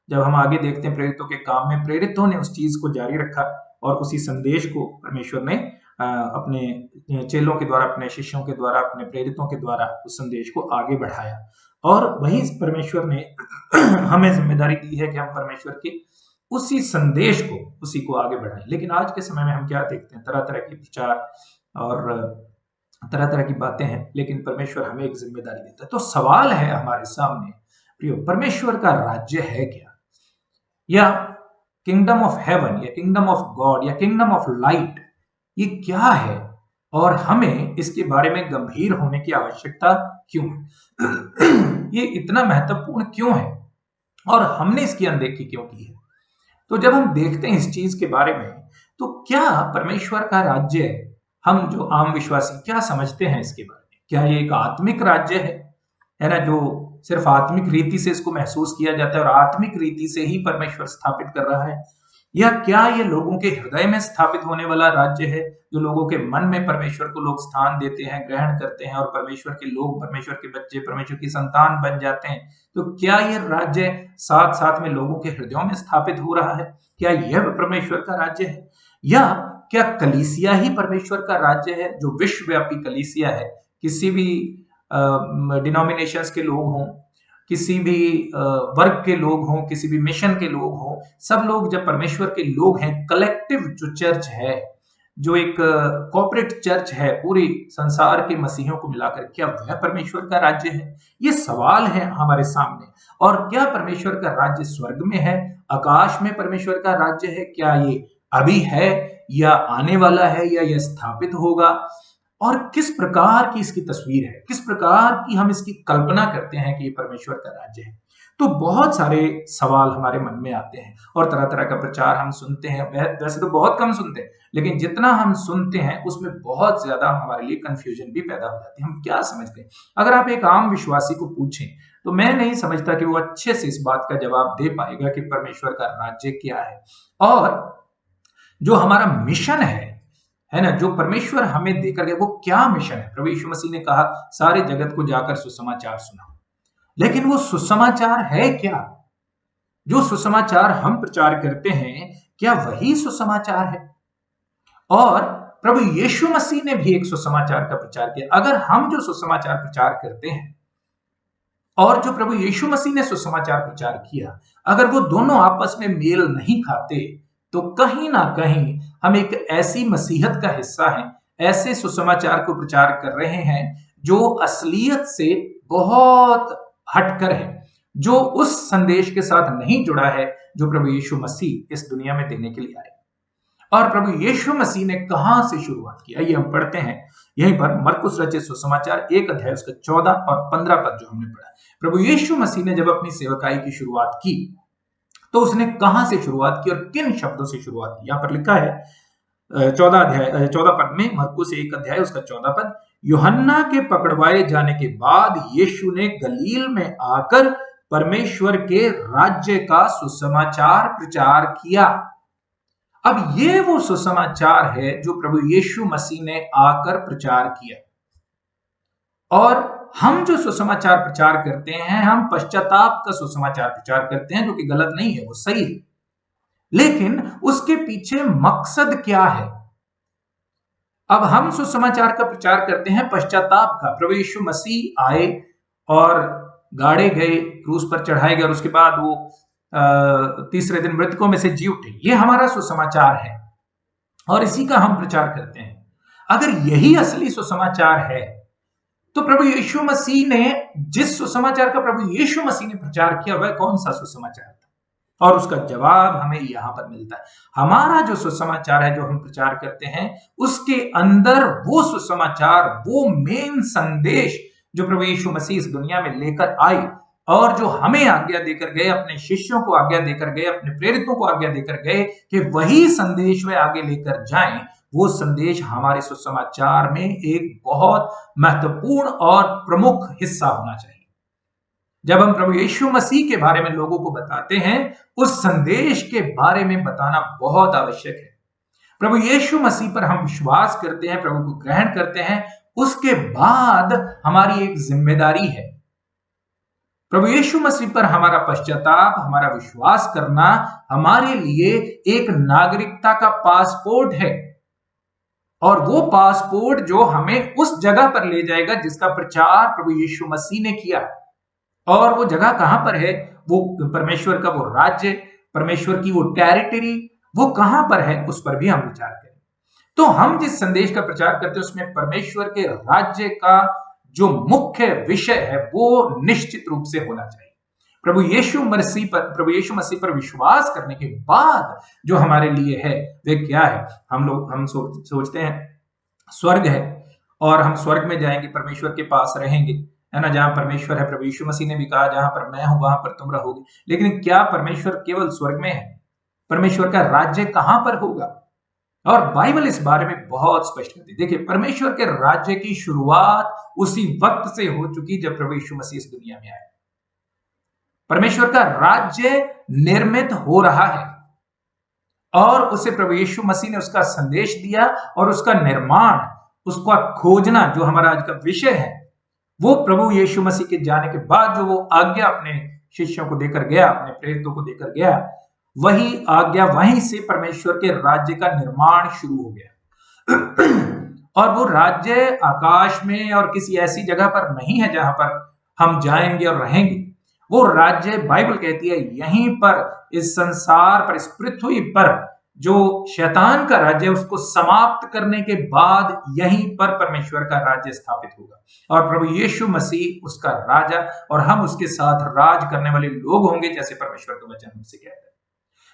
जब हम आगे देखते हैं प्रेरितों के काम में, प्रेरितों ने उस चीज को जारी रखा और उसी संदेश को परमेश्वर ने अपने चेलों के द्वारा, अपने शिष्यों के द्वारा, अपने प्रेरितों के द्वारा उस संदेश को आगे बढ़ाया। और वही परमेश्वर ने हमें जिम्मेदारी दी है कि हम परमेश्वर के उसी संदेश को, उसी को आगे बढ़ाएं। लेकिन आज के समय में हम क्या देखते हैं, तरह तरह की प्रचार और तरह तरह की बातें हैं, लेकिन परमेश्वर हमें एक जिम्मेदारी देता है। तो सवाल है हमारे सामने, प्रियो, परमेश्वर का राज्य है क्या, या किंगडम ऑफ हेवन, या किंगडम ऑफ गॉड, या किंगडम ऑफ लाइट, ये क्या है और हमें इसके बारे में गंभीर होने की आवश्यकता क्यों है? ये इतना महत्वपूर्ण क्यों है और हमने इसकी अनदेखी क्यों की है? तो जब हम देखते हैं इस चीज के बारे में, तो क्या परमेश्वर का राज्य, हम जो आम विश्वासी क्या समझते हैं इसके बारे में? क्या ये एक आत्मिक राज्य है ना, जो सिर्फ आत्मिक रीति से इसको महसूस किया जाता है और आत्मिक रीति से ही परमेश्वर स्थापित कर रहा है? या क्या ये लोगों के हृदय में स्थापित होने वाला राज्य है, जो लोगों के मन में परमेश्वर को लोग स्थान देते हैं, ग्रहण करते हैं और परमेश्वर के लोग, परमेश्वर के बच्चे, परमेश्वर की संतान बन जाते हैं? तो क्या ये राज्य साथ साथ में लोगों के हृदयों में स्थापित हो रहा है? क्या यह परमेश्वर का राज्य है? या क्या कलीसिया ही परमेश्वर का राज्य है, जो विश्वव्यापी कलीसिया है? किसी भी डिनोमिनेशंस के लोग हों, किसी भी वर्ग के लोग हों, किसी भी मिशन के लोग हों, सब लोग जब परमेश्वर के लोग हैं, कलेक्टिव जो चर्च है, जो एक कॉर्पोरेट चर्च है पूरी संसार के मसीहों को मिलाकर, क्या वह परमेश्वर का राज्य है? ये सवाल है हमारे सामने। और क्या परमेश्वर का राज्य स्वर्ग में है, आकाश में परमेश्वर का राज्य है? क्या ये अभी है या आने वाला है, या यह स्थापित होगा? और किस प्रकार की इसकी तस्वीर है, किस प्रकार की हम इसकी कल्पना करते हैं कि ये परमेश्वर का राज्य है? तो बहुत सारे सवाल हमारे मन में आते हैं और तरह तरह का प्रचार हम सुनते हैं। वैसे तो बहुत कम सुनते हैं, लेकिन जितना हम सुनते हैं उसमें बहुत ज्यादा हमारे लिए कंफ्यूजन भी पैदा हो जाती है। हम क्या समझते हैं? अगर आप एक आम विश्वासी को पूछें तो मैं नहीं समझता कि वो अच्छे से इस बात का जवाब दे पाएगा कि परमेश्वर का राज्य क्या है और जो हमारा मिशन है ना, जो परमेश्वर हमें देकर गया, वो क्या मिशन है। प्रभु यीशु मसीह ने कहा, सारे जगत को जाकर सुसमाचार सुनाओ। लेकिन वो सुसमाचार है क्या? जो सुसमाचार हम प्रचार करते हैं, क्या वही सुसमाचार है? और प्रभु यीशु मसीह ने भी एक सुसमाचार का प्रचार किया। अगर हम जो सुसमाचार प्रचार करते हैं और जो प्रभु यीशु मसीह ने सुसमाचार प्रचार किया, अगर वो दोनों आपस में मेल नहीं खाते, तो कहीं ना कहीं हम एक ऐसी मसीहत का हिस्सा हैं, ऐसे सुसमाचार को प्रचार कर रहे हैं जो असलियत से बहुत हटकर है, जो उस संदेश के साथ नहीं जुड़ा है जो प्रभु यीशु मसीह इस दुनिया में देने के लिए आए। और प्रभु यीशु मसीह ने कहां से शुरुआत की? आइए हम पढ़ते हैं यहीं पर मरकुस रचित सुसमाचार 1 अध्याय उसका 14 और 15 पद जो हमने पढ़ा। प्रभु यीशु मसीह ने जब अपनी सेवकाई की शुरुआत की तो उसने कहां से शुरुआत की और किन शब्दों से शुरुआत की? यहां पर लिखा है 14 पद में, मरकुस 1 अध्याय उसका 14 पद, यूहन्ना के पकड़वाए जाने के बाद यीशु ने गलील में आकर परमेश्वर के राज्य का सुसमाचार प्रचार किया। अब ये वो सुसमाचार है जो प्रभु यीशु मसीह ने आकर प्रचार किया। और हम जो सुसमाचार प्रचार करते हैं, हम पश्चाताप का सुसमाचार प्रचार करते हैं, जो कि गलत नहीं है, वो सही है, लेकिन उसके पीछे मकसद क्या है? अब हम सुसमाचार का प्रचार करते हैं पश्चाताप का। प्रभु यीशु मसीह आए और गाड़े गए, क्रूस पर चढ़ाए गए और उसके बाद वो तीसरे दिन मृतकों में से जी उठे। ये हमारा सुसमाचार है और इसी का हम प्रचार करते हैं। अगर यही असली सुसमाचार है तो प्रभु यीशु मसीह ने जिस सुसमाचार का प्रभु यीशु मसीह ने प्रचार किया वह कौन सा सुसमाचार था? और उसका जवाब हमें यहां पर मिलता है। हमारा जो सुसमाचार है जो हम प्रचार करते हैं, उसके अंदर वो सुसमाचार, वो मेन संदेश जो प्रभु यीशु मसीह इस दुनिया में लेकर आए और जो हमें आज्ञा देकर गए, अपने शिष्यों को आज्ञा देकर गए, अपने प्रेरितों को आज्ञा देकर गए कि वही संदेश वे आगे लेकर जाएं, वो संदेश हमारे सुसमाचार में एक बहुत महत्वपूर्ण और प्रमुख हिस्सा होना चाहिए। जब हम प्रभु यीशु मसीह के बारे में लोगों को बताते हैं, उस संदेश के बारे में बताना बहुत आवश्यक है। प्रभु यीशु मसीह पर हम विश्वास करते हैं, प्रभु को ग्रहण करते हैं, उसके बाद हमारी एक जिम्मेदारी है। प्रभु यीशु मसीह पर हमारा पश्चाताप, हमारा विश्वास करना हमारे लिए एक नागरिकता का पासपोर्ट है, और वो पासपोर्ट जो हमें उस जगह पर ले जाएगा जिसका प्रचार प्रभु यीशु मसीह ने किया। और वो जगह कहां पर है? वो परमेश्वर का वो राज्य, परमेश्वर की वो टेरिटरी, वो कहां पर है, उस पर भी हम विचार करें। तो हम जिस संदेश का प्रचार करते हैं उसमें परमेश्वर के राज्य का जो मुख्य विषय है वो निश्चित रूप से होना चाहिए। प्रभु यीशु मसीह पर विश्वास करने के बाद जो हमारे लिए है वे क्या है? हम सोचते हैं स्वर्ग है और हम स्वर्ग में जाएंगे, परमेश्वर के पास रहेंगे, है ना, जहां परमेश्वर है। प्रभु यीशु मसीह ने भी कहा जहां पर मैं हूं वहां पर तुम रहोगे। लेकिन क्या परमेश्वर केवल स्वर्ग में है? परमेश्वर का राज्य कहां पर होगा? और बाइबल इस बारे में बहुत स्पष्ट करती है। देखिए, परमेश्वर के राज्य की शुरुआत उसी वक्त से हो चुकी जब प्रभु यीशु मसीह इस दुनिया में आए। परमेश्वर का राज्य निर्मित हो रहा है और उसे प्रभु यीशु मसीह ने उसका संदेश दिया, और उसका निर्माण, उसका खोजना जो हमारा आज का विषय है, वो प्रभु यीशु मसीह के जाने के बाद जो वो आज्ञा अपने शिष्यों को देकर गया, अपने प्रेरितों को देकर गया, वही आज्ञा, वहीं से परमेश्वर के राज्य का निर्माण शुरू हो गया। और वो राज्य आकाश में और किसी ऐसी जगह पर नहीं है जहां पर हम जाएंगे और रहेंगे। वो राज्य, बाइबल कहती है, यहीं पर इस संसार पर, इस पृथ्वी पर जो शैतान का राज्य है उसको समाप्त करने के बाद यहीं पर परमेश्वर का राज्य स्थापित होगा और प्रभु यीशु मसीह उसका राजा, और हम उसके साथ राज करने वाले लोग होंगे, जैसे परमेश्वर का वचन हमसे कहता है।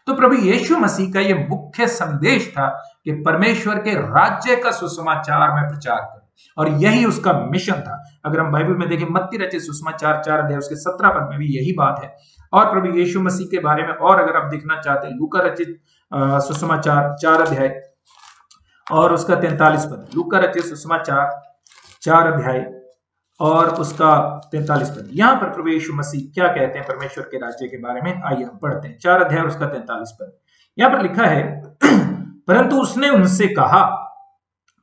तो प्रभु यीशु मसीह का यह मुख्य संदेश था कि परमेश्वर के राज्य का सुसमाचार में प्रचार करें, और यही उसका मिशन था। अगर हम बाइबल में देखें, मत्ती रचित सुसमाचार 4 अध्याय उसके 17 पद में भी यही बात है। और प्रभु यीशु मसीह के बारे में और अगर आप देखना चाहते हैं, लूका रचित सुसमाचार 4 अध्याय और उसका 43 पद, लूका रचित सुसमाचार 4 अध्याय और उसका 43 पद, यहां पर प्रभु यीशु मसीह क्या कहते हैं परमेश्वर के राज्य के बारे में। आइए हम पढ़ते हैं 4 अध्याय और उसका 43 पद। यहां पर लिखा है, परंतु उसने उनसे कहा,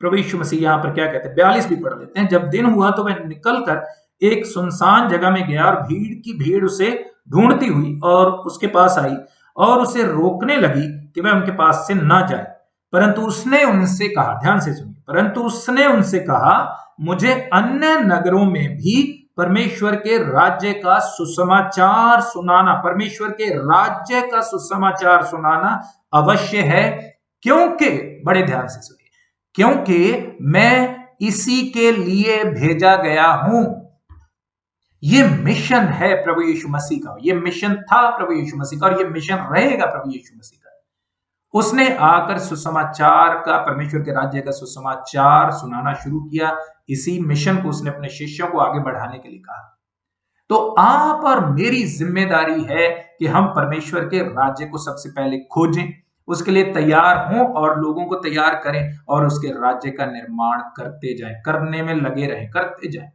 प्रभु यीशु मसीह यहां पर क्या कहते हैं, 42 भी पढ़ लेते हैं। जब दिन हुआ तो वह निकलकर एक सुनसान जगह में गया और भीड़ की भीड़ उसे ढूंढती हुई और उसके पास आई और उसे रोकने लगी कि वह उनके पास से ना जाए। परंतु उसने उनसे कहा, ध्यान से सुनिए, परंतु उसने उनसे कहा, मुझे अन्य नगरों में भी परमेश्वर के राज्य का सुसमाचार सुनाना, परमेश्वर के राज्य का सुसमाचार सुनाना अवश्य है, क्योंकि, बड़े ध्यान से सुनिए, क्योंकि मैं इसी के लिए भेजा गया हूं। ये मिशन है प्रभु यीशु मसीह का, ये मिशन था प्रभु यीशु मसीह का, और ये मिशन रहेगा प्रभु यीशु मसीह का। उसने आकर सुसमाचार का, परमेश्वर के राज्य का सुसमाचार सुनाना शुरू किया। इसी मिशन को उसने अपने शिष्यों को आगे बढ़ाने के लिए कहा। तो आप और मेरी जिम्मेदारी है कि हम परमेश्वर के राज्य को सबसे पहले खोजें, उसके लिए तैयार हों और लोगों को तैयार करें और उसके राज्य का निर्माण करते जाएं, करने में लगे रहें, करते जाएं।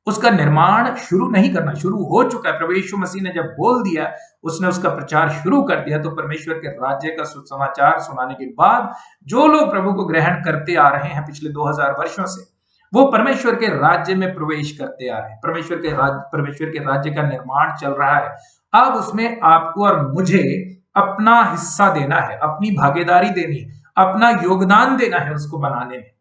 उसका निर्माण शुरू नहीं करना, शुरू हो चुका है। प्रभु यीशु मसीह ने जब बोल दिया, उसने उसका प्रचार शुरू कर दिया, तो परमेश्वर के राज्य का सुसमाचार सुनाने के बाद जो लोग प्रभु को ग्रहण करते आ रहे हैं पिछले 2000 वर्षों से, वो परमेश्वर के राज्य में प्रवेश करते आ रहे हैं। परमेश्वर के राज्य का निर्माण चल रहा है। अब उसमें आपको और मुझे अपना हिस्सा देना है, अपनी भागीदारी देनी है, अपना योगदान देना है उसको बनाने में।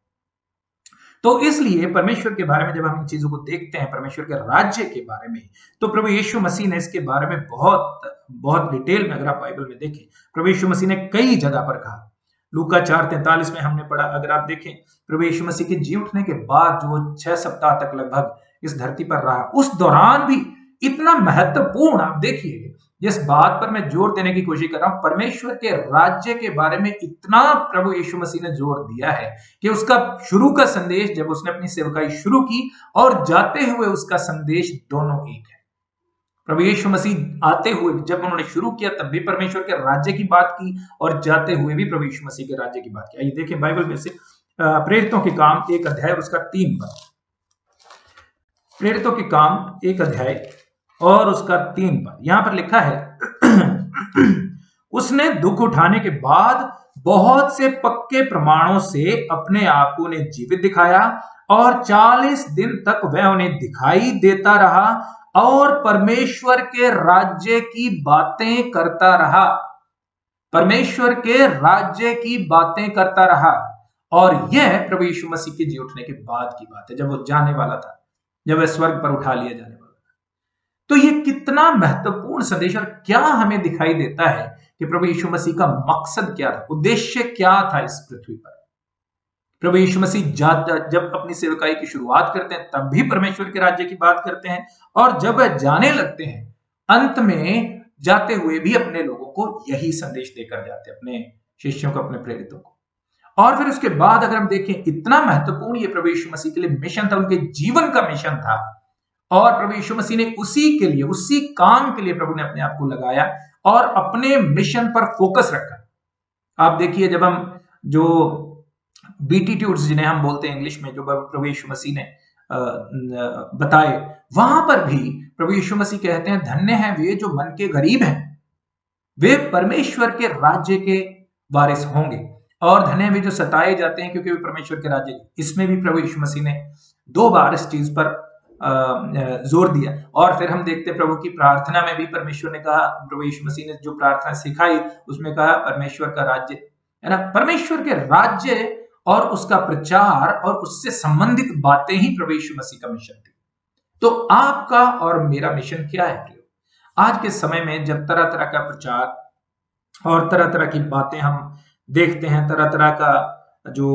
तो इसलिए परमेश्वर के बारे में जब हम इन चीजों को देखते हैं, परमेश्वर के राज्य के बारे में, तो प्रभु यीशु मसीह ने इसके बारे में बहुत डिटेल में, अगर आप बाइबल में देखें, प्रभु यीशु मसीह ने कई जगह पर कहा। लूका 4:43 में हमने पढ़ा। अगर आप देखें, प्रभु यीशु मसीह के जी उठने के बाद जो 6 सप्ताह तक लगभग इस धरती पर रहा, उस दौरान भी इतना महत्वपूर्ण, आप देखिए, जिस बात पर मैं जोर देने की कोशिश कर रहा हूं, परमेश्वर के राज्य के बारे में इतना प्रभु यीशु मसीह ने जोर दिया है कि उसका शुरू का संदेश, जब उसने अपनी सेवकाई शुरू की और जाते हुए उसका संदेश दोनों एक है। प्रभु यीशु मसीह आते हुए जब उन्होंने शुरू किया तब भी परमेश्वर के राज्य की बात की और जाते हुए भी प्रभु यीशु मसीह के राज्य की बात की। आइए देखें बाइबल में से प्रेरितों के काम 1 अध्याय और उसका 3 पद। प्रेरितों के काम 1 अध्याय और उसका 3 पद, यहां पर लिखा है उसने दुख उठाने के बाद बहुत से पक्के प्रमाणों से अपने आप को उन्हें जीवित दिखाया और 40 दिन तक वह उन्हें दिखाई देता रहा और परमेश्वर के राज्य की बातें करता रहा। परमेश्वर के राज्य की बातें करता रहा। और यह प्रभु यीशु मसीह के जी उठने के बाद की बात है, जब वो जाने वाला था, जब वह स्वर्ग पर उठा लिया जाने वाला था। तो ये कितना महत्वपूर्ण संदेश, और क्या हमें दिखाई देता है कि प्रभु यीशु मसीह का मकसद क्या था, उद्देश्य क्या था इस पृथ्वी पर। प्रभु यीशु मसीह जब अपनी सेवकाई की शुरुआत करते हैं तब भी परमेश्वर के राज्य की बात करते हैं, और जब वह जाने लगते हैं अंत में जाते हुए भी अपने लोगों को यही संदेश देकर जाते हैं, अपने शिष्यों को, अपने प्रेरितों को। और फिर उसके बाद अगर हम देखें, इतना महत्वपूर्ण ये प्रभु यीशु मसीह के लिए मिशन था, उनके जीवन का मिशन था, और प्रभु यीशु मसीह ने उसी के लिए, उसी काम के लिए प्रभु ने अपने आप को लगाया और अपने मिशन पर फोकस रखा। आप देखिए, जब हम जो बीटीट्यूड्स जिन्हें हम बोलते हैं इंग्लिश में, जो प्रभु यीशु मसीह ने बताए, वहां पर भी प्रभु यीशु मसीह कहते हैं, धन्य हैं वे जो मन के गरीब हैं, वे परमेश्वर के राज्य के वारिस होंगे, और धन्य हैं वे जो सताए जाते हैं क्योंकि वे परमेश्वर के राज्य। इसमें भी प्रभु यीशु मसीह ने 2 बार इस चीज पर जोर दिया। और फिर हम देखते हैं प्रभु की प्रार्थना में भी परमेश्वर ने कहा, प्रभु यीशु मसीह ने जो प्रार्थना सिखाई उसमें कहा परमेश्वर का राज्य, है ना, परमेश्वर के राज्य और उसका प्रचार और उससे संबंधित बातें ही प्रभु यीशु मसीह का मिशन थी। तो आपका और मेरा मिशन क्या है प्रियो? आज के समय में जब तरह तरह का प्रचार और तरह तरह की बातें हम देखते हैं, तरह तरह का जो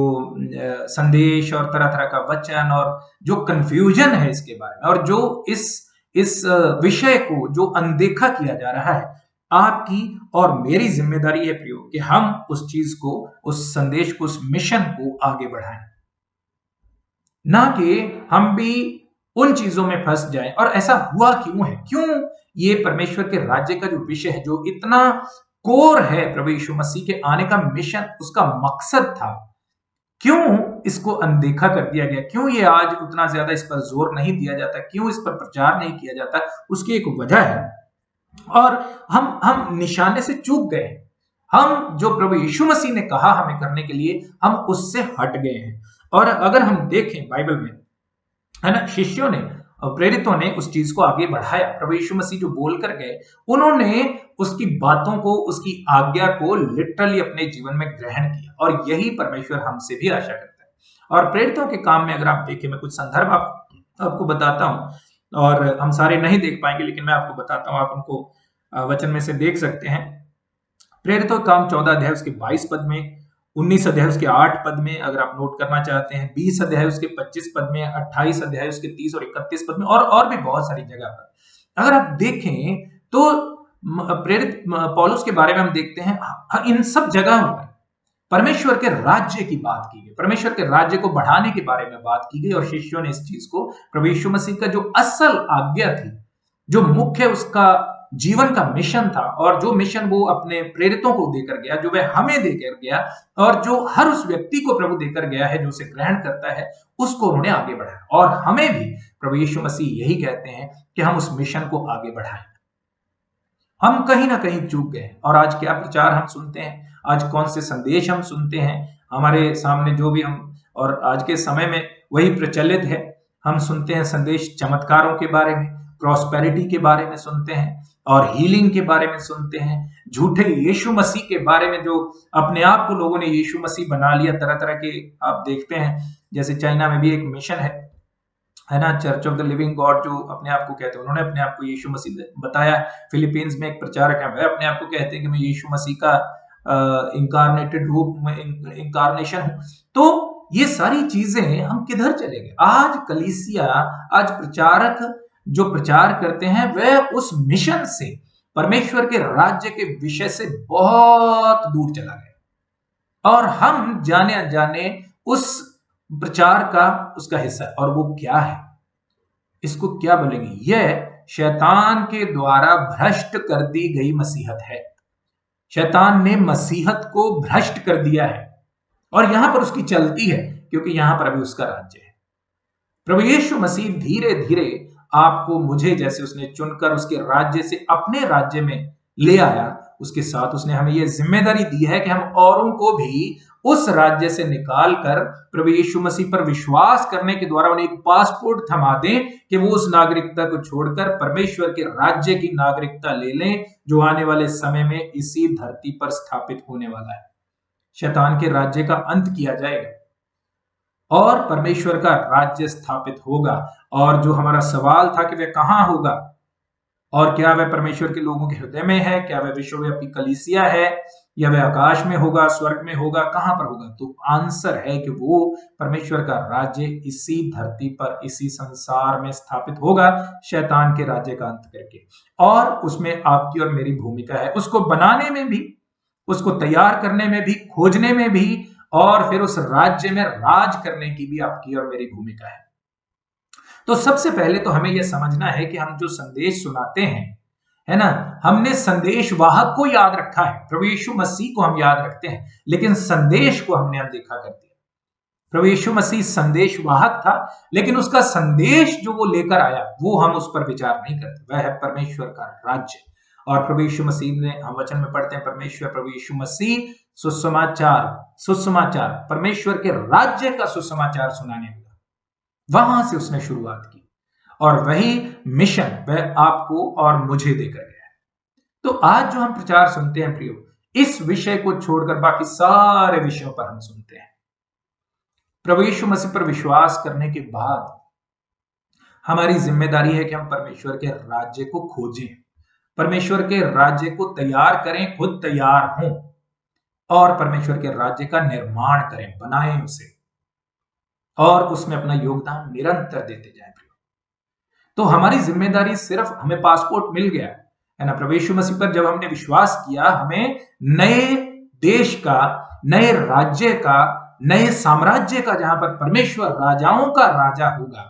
संदेश और तरह तरह का वचन, और जो कंफ्यूजन है इसके बारे में, और जो इस विषय को जो अनदेखा किया जा रहा है, आपकी और मेरी जिम्मेदारी है प्रियो कि हम उस चीज को, उस संदेश को, उस मिशन को आगे बढ़ाएं, ना कि हम भी उन चीजों में फंस जाएं। और ऐसा हुआ क्यों है? क्यों ये परमेश्वर के राज्य का जो विषय है, जो इतना कोर है प्रभु यीशु मसीह के आने का मिशन, उसका मकसद था, क्यों इसको अनदेखा कर दिया गया? क्यों ये आज उतना ज्यादा इस पर जोर नहीं दिया जाता? क्यों इस पर प्रचार नहीं किया जाता? उसकी एक वजह है, और हम निशाने से चूक गए। हम जो प्रभु यीशु मसीह ने कहा हमें करने के लिए, हम उससे हट गए हैं। और अगर हम देखें बाइबल में, है ना, शिष्यों ने और प्रेरितों ने उस चीज को आगे बढ़ाया। प्रभु यीशु मसीह जो बोल कर गए, उन्होंने उसकी बातों को, उसकी आज्ञा को लिटरली अपने जीवन में ग्रहण किया, और यही परमेश्वर हमसे भी आशा करता है। और प्रेरितों के काम में अगर आप देखें, मैं कुछ संदर्भ आपको बताता हूं, और हम सारे नहीं देख पाएंगे लेकिन मैं आपको बताता हूं, आप उनको वचन में से देख सकते हैं। प्रेरितों का काम 14 अध्याय उसके 22 पद में, 19 अध्याय उसके 8 पद में, अगर आप नोट करना चाहते हैं, 20 अध्याय उसके 25 पद में, 28 अध्याय उसके 30 और 31 पद में, और भी बहुत सारी जगह पर अगर आप देखें तो प्रेरित पौलुस के बारे में हम देखते हैं, इन सब जगहों पर परमेश्वर के राज्य की बात की गई, परमेश्वर के राज्य को बढ़ाने के बारे में बात की गई, और शिष्यों ने इस चीज को, प्रभु यीशु मसीह का जो असल आज्ञा थी, जो मुख्य उसका जीवन का मिशन था, और जो मिशन वो अपने प्रेरितों को देकर गया, जो वह हमें देकर गया, और जो हर उस व्यक्ति को प्रभु देकर गया है जो उसे ग्रहण करता है, उसको उन्होंने आगे बढ़ाया। और हमें भी प्रभु यीशु मसीह यही कहते हैं कि हम उस मिशन को आगे बढ़ाएं। हम कहीं ना कहीं चूक गए, और आज क्या प्रचार हम सुनते हैं, आज कौन से संदेश हम सुनते हैं, हमारे सामने जो भी हम, और आज के समय में वही प्रचलित है, हम सुनते हैं संदेश चमत्कारों के बारे में, प्रॉस्पेरिटी के बारे में सुनते हैं, और हीलिंग के बारे में सुनते हैं, झूठे यीशु मसीह के बारे में, जो अपने आप को लोगों ने यीशु मसीह बना लिया। तरह तरह के आप देखते हैं, जैसे चाइना में भी एक मिशन है ना, church of the living God, जो अपने आप को कहते हैं, उन्होंने अपने आप को यीशु मसीह बताया। फिलीपींस में एक प्रचारक है, वह अपने आप को कहते हैं कि मैं यीशु मसीह का इंकारनेटेड रूप में इंकारनेशन हूं। तो ये सारी चीजें हम किधर चले गए? आज कलीसिया, आज प्रचारक जो प्रचार करते हैं, वह उस मिशन से, परमेश्वर के राज्य के विषय से बहुत दूर चला गया, और हम जाने अनजाने उस प्रचार का उसका हिस्सा है। और वो क्या है, इसको क्या बोलेंगे? यह शैतान के द्वारा भ्रष्ट कर दी गई मसीहत है। शैतान ने मसीहत को भ्रष्ट कर दिया है, और यहां पर उसकी चलती है, क्योंकि यहां पर अभी उसका राज्य है। प्रभु यीशु मसीह धीरे धीरे आपको, मुझे, जैसे उसने चुनकर उसके राज्य से अपने राज्य में ले आया, उसके साथ उसने हमें यह जिम्मेदारी दी है कि हम औरों को भी उस राज्य से निकालकर प्रभु यीशु मसीह पर विश्वास करने के द्वारा उन्हें एक पासपोर्ट थमा दें कि वो उस नागरिकता को छोड़कर परमेश्वर के राज्य की नागरिकता ले लें, जो आने वाले समय में इसी धरती पर स्थापित होने वाला है। शैतान के राज्य का अंत किया जाएगा और परमेश्वर का राज्य स्थापित होगा। और जो हमारा सवाल था कि वह कहां होगा, और क्या वह परमेश्वर के लोगों के हृदय में है, क्या वह विश्वव्यापी कलीसिया है, या वह आकाश में होगा, स्वर्ग में होगा, कहां पर होगा? तो आंसर है कि वो परमेश्वर का राज्य इसी धरती पर, इसी संसार में स्थापित होगा, शैतान के राज्य का अंत करके। और उसमें आपकी और मेरी भूमिका है, उसको बनाने में भी, उसको तैयार करने में भी, खोजने में भी, और फिर उस राज्य में राज करने की भी आपकी और मेरी भूमिका है। तो सबसे पहले तो हमें यह समझना है कि हम जो संदेश सुनाते हैं, है ना, हमने संदेश वाहक को याद रखा है, प्रभु यीशु मसीह को हम याद रखते हैं, लेकिन संदेश को हमने अनदेखा कर दिया। प्रभु यीशु मसीह संदेश वाहक था, लेकिन उसका संदेश जो वो लेकर आया, वो हम उस पर विचार नहीं करते। वह है परमेश्वर का राज्य। और प्रभु यीशु मसीह ने, हम वचन में पढ़ते हैं, परमेश्वर प्रभु यीशु मसीह सुसमाचार, परमेश्वर के राज्य का सुसमाचार सुनाने लगा। वहां से उसने शुरुआत की, और वही मिशन वह आपको और मुझे देकर गया है। तो आज जो हम प्रचार सुनते हैं प्रियो, इस विषय को छोड़कर बाकी सारे विषयों पर हम सुनते हैं। प्रभु यीशु मसीह पर विश्वास करने के बाद हमारी जिम्मेदारी है कि हम परमेश्वर के राज्य को खोजें, परमेश्वर के राज्य को तैयार करें, खुद तैयार हों, और परमेश्वर के राज्य का निर्माण करें, बनाएं उसे, और उसमें अपना योगदान निरंतर देते जाएं। तो हमारी जिम्मेदारी सिर्फ, हमें पासपोर्ट मिल गया है ना, प्रभु यीशु मसीह पर जब हमने विश्वास किया, हमें नए देश का, नए राज्य का, नए साम्राज्य का, जहां पर परमेश्वर राजाओं का राजा होगा,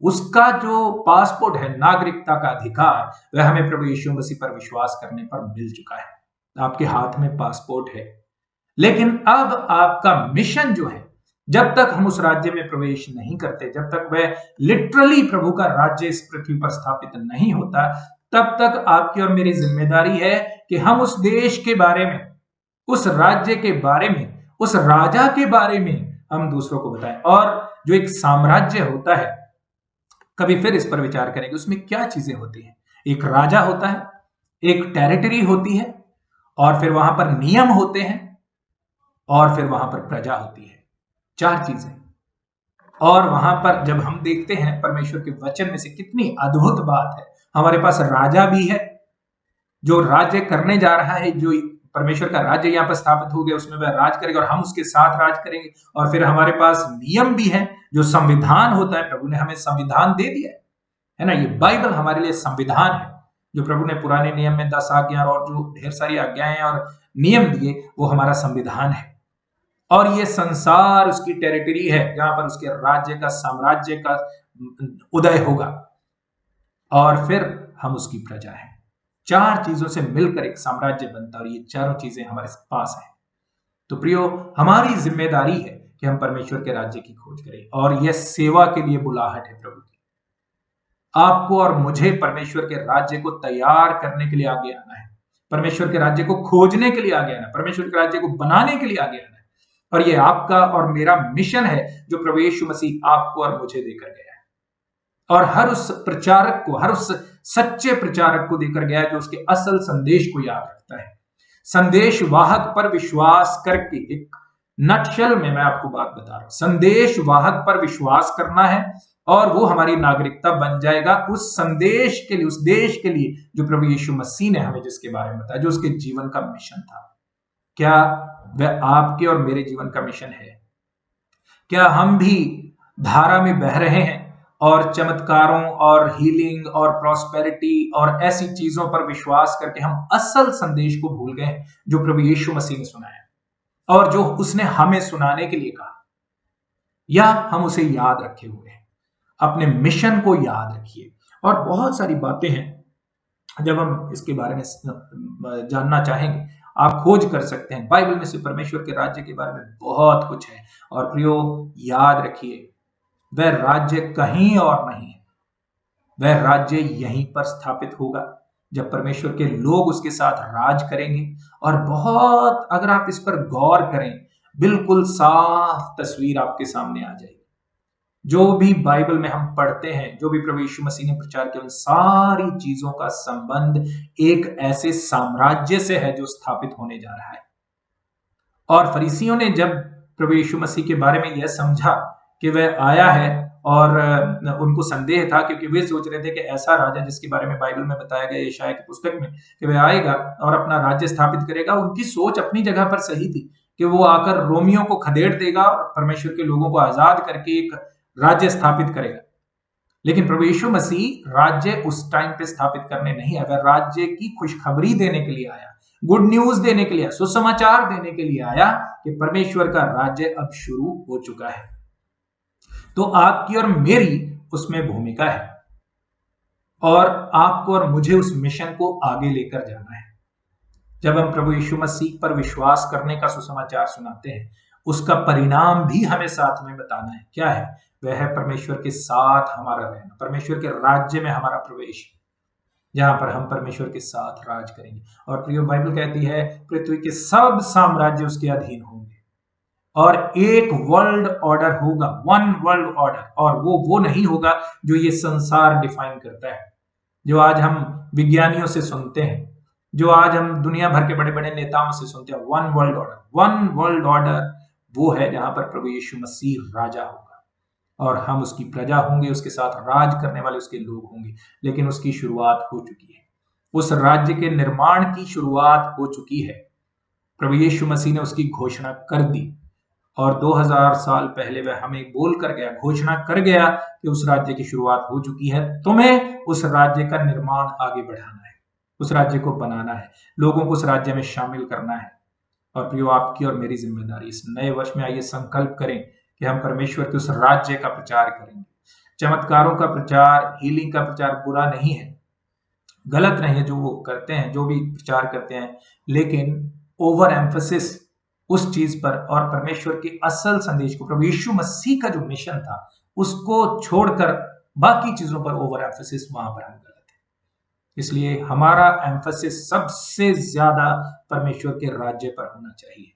उसका जो पासपोर्ट है, नागरिकता का अधिकार, वह हमें प्रभु यीशु मसीह पर विश्वास करने पर मिल चुका है। आपके हाथ में पासपोर्ट है, लेकिन अब आपका मिशन जो है, जब तक हम उस राज्य में प्रवेश नहीं करते, जब तक वह लिटरली प्रभु का राज्य इस पृथ्वी पर स्थापित नहीं होता, तब तक आपकी और मेरी जिम्मेदारी है कि हम उस देश के बारे में, उस राज्य के बारे में, उस राजा के बारे में हम दूसरों को बताएं। और जो एक साम्राज्य होता है, कभी फिर इस पर विचार करेंगे, उसमें क्या चीजें होती हैं। एक राजा होता है, एक टेरिटरी होती है, और फिर वहां पर नियम होते हैं, और फिर वहां पर प्रजा होती है। 4 चीजें। और वहां पर जब हम देखते हैं परमेश्वर के वचन में से, कितनी अद्भुत बात है, हमारे पास राजा भी है जो राज्य करने जा रहा है, जो परमेश्वर का राज्य यहाँ पर स्थापित हो गया, उसमें वह राज करेगा और हम उसके साथ राज करेंगे। और फिर हमारे पास नियम भी है, जो संविधान होता है, प्रभु ने हमें संविधान दे दिया है ना, ये बाइबल हमारे लिए संविधान है। जो प्रभु ने पुराने नियम में 10 आज्ञा और जो ढेर सारी आज्ञाएं और नियम दिए, वो हमारा संविधान है। और ये संसार उसकी टेरिटरी है जहां पर उसके राज्य का, साम्राज्य का उदय होगा, और फिर हम उसकी प्रजा है। 4 चीजों से मिलकर एक साम्राज्य बनता है और ये चारों चीजें हमारे पास हैं। तो प्रियो, हमारी जिम्मेदारी है कि हम परमेश्वर के राज्य की खोज करें, और यह सेवा के लिए बुलाहट है प्रभु की। आपको और मुझे परमेश्वर के राज्य को तैयार करने के लिए आगे आना है, परमेश्वर के राज्य को खोजने के लिए आगे आना है, परमेश्वर के राज्य को बनाने के लिए आगे आना है। और ये आपका और मेरा मिशन है जो प्रभु यीशु मसीह आपको और मुझे देकर गया है, और हर उस प्रचारक को, हर उस सच्चे प्रचारक को देकर गया है जो उसके असल संदेश को याद रखता है। संदेश वाहक पर विश्वास करके, एक नटशल में मैं आपको बात बता रहा हूं, संदेश वाहक पर विश्वास करना है और वो हमारी नागरिकता बन जाएगा उस संदेश के लिए, उस देश के लिए जो प्रभु यीशु मसीह ने हमें जिसके बारे में बताया, जो उसके जीवन का मिशन था। क्या वह आपके और मेरे जीवन का मिशन है? क्या हम भी धारा में बह रहे हैं और चमत्कारों और हीलिंग और प्रॉस्पेरिटी और ऐसी चीजों पर विश्वास करके हम असल संदेश को भूल गए हैं जो प्रभु यीशु मसीह ने सुनाया और जो उसने हमें सुनाने के लिए कहा? या हम उसे याद रखे हुए हैं? अपने मिशन को याद रखिए। और बहुत सारी बातें हैं जब हम इसके बारे में जानना चाहेंगे, आप खोज कर सकते हैं बाइबल में से परमेश्वर के राज्य के बारे में बहुत कुछ है। और प्रियो, याद रखिए, वह राज्य कहीं और नहीं है, वह राज्य यहीं पर स्थापित होगा जब परमेश्वर के लोग उसके साथ राज करेंगे। और बहुत, अगर आप इस पर गौर करें, बिल्कुल साफ तस्वीर आपके सामने आ जाएगी। जो भी बाइबल में हम पढ़ते हैं, जो भी प्रभु यीशु मसीह ने प्रचार किया, उन सारी चीजों का संबंध एक ऐसे साम्राज्य से है जो स्थापित होने जा रहा है। और फरीसियों ने जब प्रभु यीशु मसीह के बारे में यह समझा कि वह आया है, और उनको संदेह था क्योंकि वे सोच रहे थे कि ऐसा राजा जिसके बारे में बाइबल में बताया गया यशायाह की पुस्तक में कि वह आएगा और अपना राज्य स्थापित करेगा, उनकी सोच अपनी जगह पर सही थी कि वो आकर रोमियों को खदेड़ देगा और परमेश्वर के लोगों को आजाद करके एक राज्य स्थापित करेगा। लेकिन प्रभु यीशु मसीह राज्य उस टाइम पे स्थापित करने नहीं आया, वह राज्य की खुशखबरी देने के लिए आया, गुड न्यूज देने के लिए, सुसमाचार देने के लिए आया कि परमेश्वर का राज्य अब शुरू हो चुका है। तो आपकी और मेरी उसमें भूमिका है, और आपको और मुझे उस मिशन को आगे लेकर जाना है। जब हम प्रभु यीशु मसीह पर विश्वास करने का सुसमाचार सुनाते हैं, उसका परिणाम भी हमें साथ में बताना है। क्या है वह? है परमेश्वर के साथ हमारा रहना, परमेश्वर के राज्य में हमारा प्रवेश, जहां पर हम परमेश्वर के साथ राज करेंगे। और प्रियो, बाइबल कहती है पृथ्वी के सब साम्राज्य उसके अधीन होंगे और एक वर्ल्ड ऑर्डर होगा, वन वर्ल्ड ऑर्डर। और वो नहीं होगा जो ये संसार डिफाइन करता है, जो आज हम विज्ञानियों से सुनते हैं, जो आज हम दुनिया भर के बड़े बड़े नेताओं से सुनते हैं। One world order, one world order वो है जहां पर प्रभु यीशु मसीह राजा होगा और हम उसकी प्रजा होंगे, उसके साथ राज करने वाले उसके लोग होंगे। लेकिन उसकी शुरुआत हो चुकी है, उस राज्य के निर्माण की शुरुआत हो चुकी है। प्रभु यीशु मसीह ने उसकी घोषणा कर दी और 2000 साल पहले वह हमें बोल कर गया, घोषणा कर गया कि उस राज्य की शुरुआत हो चुकी है। तुम्हें उस राज्य का निर्माण आगे बढ़ाना है, उस राज्य को बनाना है, लोगों को उस राज्य में शामिल करना है। और प्रियो, आपकी और मेरी जिम्मेदारी इस नए वर्ष में, आइए संकल्प करें कि हम परमेश्वर के उस राज्य का प्रचार करेंगे। चमत्कारों का प्रचार, हीलिंग का प्रचार बुरा नहीं है, गलत नहीं है जो वो करते हैं, जो भी प्रचार करते हैं, लेकिन ओवर एम्फसिस उस चीज पर और परमेश्वर के असल संदेश को, प्रभु यीशु मसीह का जो मिशन था, उसको छोड़कर बाकी चीजों पर ओवर एम्फसिस, वहां पर हम गलत है। इसलिए हमारा एम्फसिस सबसे ज्यादा परमेश्वर के राज्य पर होना चाहिए।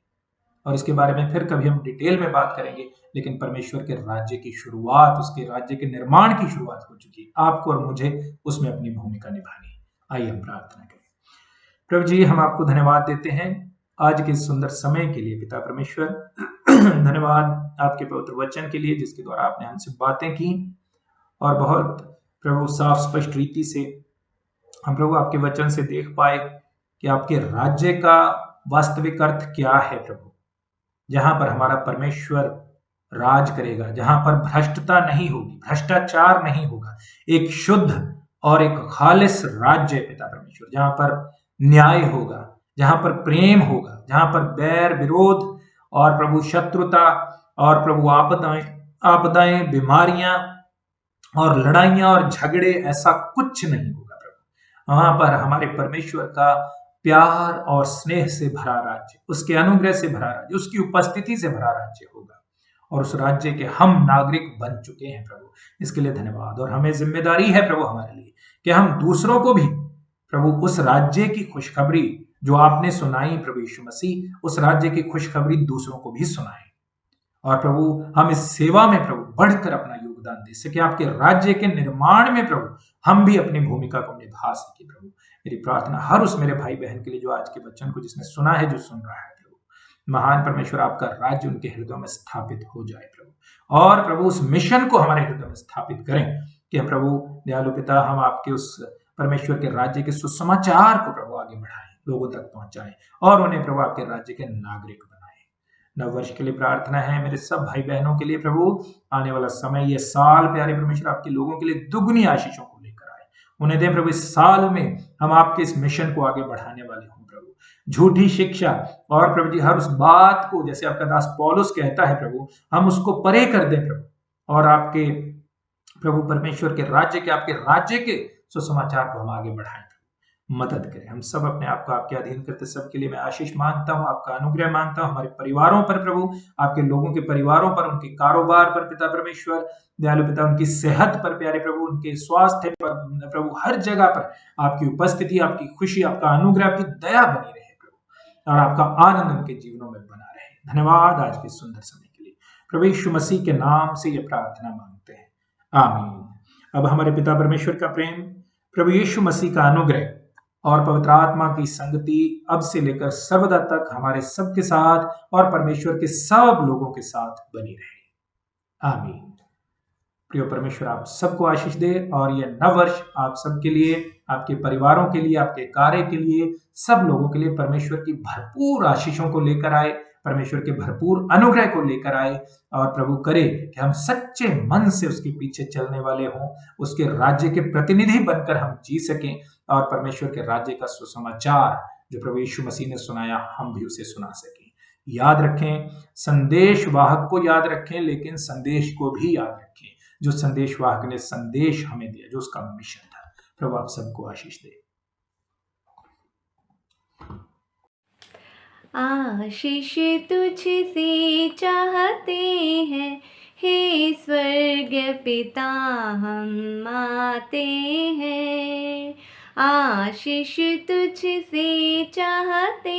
और इसके बारे में फिर कभी हम डिटेल में बात करेंगे, लेकिन परमेश्वर के राज्य की शुरुआत, उसके राज्य के निर्माण की शुरुआत हो चुकी है। आपको और मुझे उसमें अपनी भूमिका निभानी है। आइए हम प्रार्थना करें। प्रभु जी, हम आपको धन्यवाद देते हैं आज के सुंदर समय के लिए। पिता परमेश्वर, धन्यवाद आपके पवित्र वचन के लिए जिसके द्वारा आपने हमसे बातें की और बहुत प्रभु साफ स्पष्ट रीति से हम प्रभु आपके वचन से देख पाए कि आपके राज्य का वास्तविक अर्थ क्या है प्रभु, जहां पर हमारा परमेश्वर राज करेगा, जहां पर भ्रष्टता नहीं होगी, भ्रष्टाचार नहीं होगा, एक शुद्ध और एक खालिस राज्य पिता परमेश्वर, जहां पर न्याय होगा, जहां पर प्रेम होगा, जहां पर बैर विरोध और प्रभु शत्रुता और प्रभु आपदाएं, बीमारियां और लड़ाइयां और झगड़े, ऐसा कुछ नहीं होगा प्रभु। वहां पर हमारे परमेश्वर का प्यार और स्नेह से भरा राज्य, उसके अनुग्रह से भरा राज्य, उसकी उपस्थिति से भरा राज्य होगा, और उस राज्य के हम नागरिक बन चुके हैं प्रभु। इसके लिए धन्यवाद। और हमें जिम्मेदारी है प्रभु हमारे लिए कि हम दूसरों को भी प्रभु उस राज्य की खुशखबरी जो आपने सुनाई प्रभु यीशु मसीह, उस राज्य की खुशखबरी दूसरों को भी सुनाएं। और प्रभु हम इस सेवा में प्रभु बढ़कर अपना योगदान दे सके, आपके राज्य के निर्माण में प्रभु हम भी अपनी भूमिका को निभा सके प्रभु। मेरी प्रार्थना हर उस मेरे भाई बहन के लिए जो आज के वचन को जिसने सुना है, जो सुन रहा है प्रभु, महान परमेश्वर आपका राज्य उनके हृदयों में स्थापित हो जाए प्रभु। और प्रभु उस मिशन को हमारे हृदय में स्थापित करें कि हम प्रभु दयालु पिता, हम आपके उस परमेश्वर के राज्य के सुसमाचार को प्रभु आगे बढ़ाएं, लोगों तक पहुंचाएं और उन्हें प्रभु आपके राज्य के नागरिक बनाएं। नव वर्ष के लिए प्रार्थना है मेरे सब भाई बहनों के लिए प्रभु, आने वाला समय, ये साल प्यारे परमेश्वर आपके लोगों के लिए दुगनी आशीषों को लेकर आए। उन्हें दें प्रभु, इस साल में हम आपके इस मिशन को आगे बढ़ाने वाले हों प्रभु। झूठी शिक्षा और प्रभु जी हर उस बात को, जैसे आपका दास पौलुस कहता है प्रभु, हम उसको परे कर दें प्रभु, और आपके प्रभु परमेश्वर के राज्य के, आपके राज्य के सुसमाचार को हम आगे बढ़ाएं। मदद करें। हम सब अपने आप को आपके अधीन करते सबके लिए मैं आशीष मांगता हूं, आपका अनुग्रह मांगता हूं, हमारे परिवारों पर प्रभु, आपके लोगों के परिवारों पर, उनके कारोबार पर पिता परमेश्वर दयालु पिता, उनकी सेहत पर प्यारे प्रभु, उनके स्वास्थ्य पर प्रभु, हर जगह पर आपकी उपस्थिति, आपकी खुशी, आपका अनुग्रह, आपकी दया बनी रहे प्रभु, और आपका आनंद उनके जीवनों में बना रहे। धन्यवाद आज के सुंदर समय के लिए। प्रभु यीशु मसीह के नाम से ये प्रार्थना मांगते हैं, आमीन। अब हमारे पिता परमेश्वर का प्रेम, प्रभु यीशु मसीह का अनुग्रह और पवित्र आत्मा की संगति अब से लेकर सर्वदा तक हमारे सबके साथ और परमेश्वर के सब लोगों के साथ बनी रहे, आमीन। प्रिय परमेश्वर आप सबको आशीष दे, और यह नव वर्ष आप सबके लिए, आपके परिवारों के लिए, आपके कार्य के लिए, सब लोगों के लिए परमेश्वर की भरपूर आशीषों को लेकर आए, परमेश्वर के भरपूर अनुग्रह को लेकर आए, और प्रभु करे कि हम सच्चे मन से उसके पीछे चलने वाले हों, उसके राज्य के प्रतिनिधि बनकर हम जी सकें, और परमेश्वर के राज्य का सुसमाचार जो प्रभु यीशु मसीह ने सुनाया, हम भी उसे सुना सकें। याद रखें, संदेश वाहक को याद रखें, लेकिन संदेश को भी याद रखें जो संदेश वाहक ने संदेश हमें दिया, जो उसका मिशन था। प्रभु आप सबको आशीष दे। आशीष तुझसे चाहते हैं, हे स्वर्ग पिता हम आते हैं। आशीष तुझसे चाहते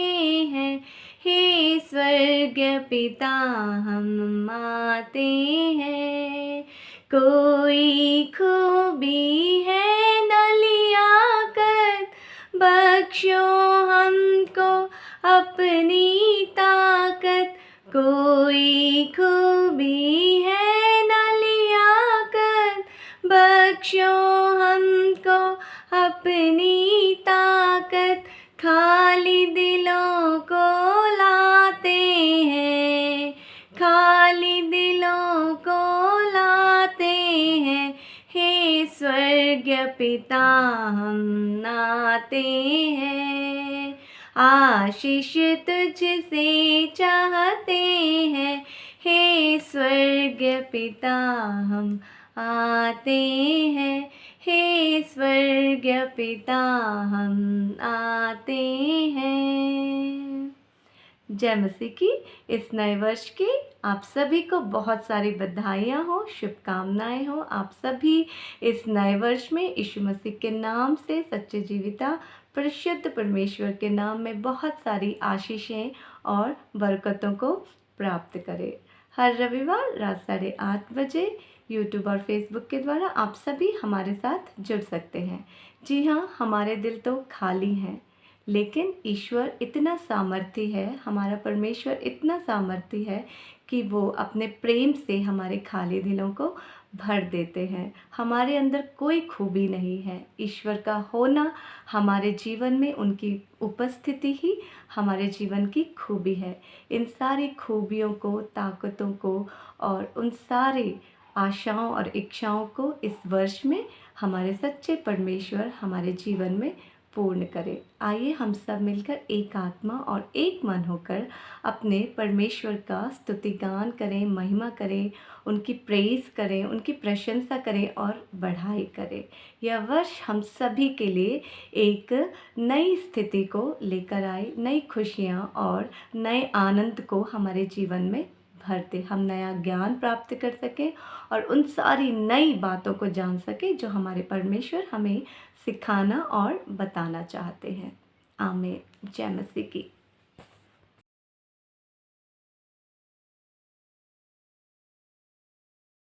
हैं, हे स्वर्ग पिता हम आते हैं। कोई खूबी है न लिया कर, बख्शो हमको अपनी ताकत। कोई खूबी है न लिया कर, बख्शो हमको अपनी ताकत। खाली दिलों को लाते हैं, खाली दिलों को लाते हैं, हे स्वर्ग पिता हम आते हैं। आशीष तुझसे चाहते हैं, हे स्वर्ग पिता हम आते हैं, हे स्वर्ग पिता हम आते हैं। जय मसीह की। इस नए वर्ष की आप सभी को बहुत सारी बधाइयाँ हो, शुभकामनाएं हो। आप सभी इस नए वर्ष में यीशु मसीह के नाम से, सच्चे जीविता परिशुद्ध परमेश्वर के नाम में बहुत सारी आशीषें और बरकतों को प्राप्त करें। हर रविवार रात 8:30 बजे यूट्यूब और फेसबुक के द्वारा आप सभी हमारे साथ जुड़ सकते हैं। जी हाँ, हमारे दिल तो खाली हैं, लेकिन ईश्वर इतना सामर्थी है, हमारा परमेश्वर इतना सामर्थी है कि वो अपने प्रेम से हमारे खाली दिलों को भर देते हैं। हमारे अंदर कोई खूबी नहीं है, ईश्वर का होना हमारे जीवन में, उनकी उपस्थिति ही हमारे जीवन की खूबी है। इन सारी खूबियों को, ताकतों को और उन सारे आशाओं और इच्छाओं को इस वर्ष में हमारे सच्चे परमेश्वर हमारे जीवन में पूर्ण करे। आइए हम सब मिलकर एक आत्मा और एक मन होकर अपने परमेश्वर का स्तुतिगान करें, महिमा करें, उनकी प्रेज़ करें, उनकी प्रशंसा करें और बढ़ाई करें। यह वर्ष हम सभी के लिए एक नई स्थिति को लेकर आए, नई खुशियाँ और नए आनंद को हमारे जीवन में भर दे। हम नया ज्ञान प्राप्त कर सकें और उन सारी नई बातों को जान सकें जो हमारे परमेश्वर हमें सिखाना और बताना चाहते हैं। आमीन। जय मसीह की।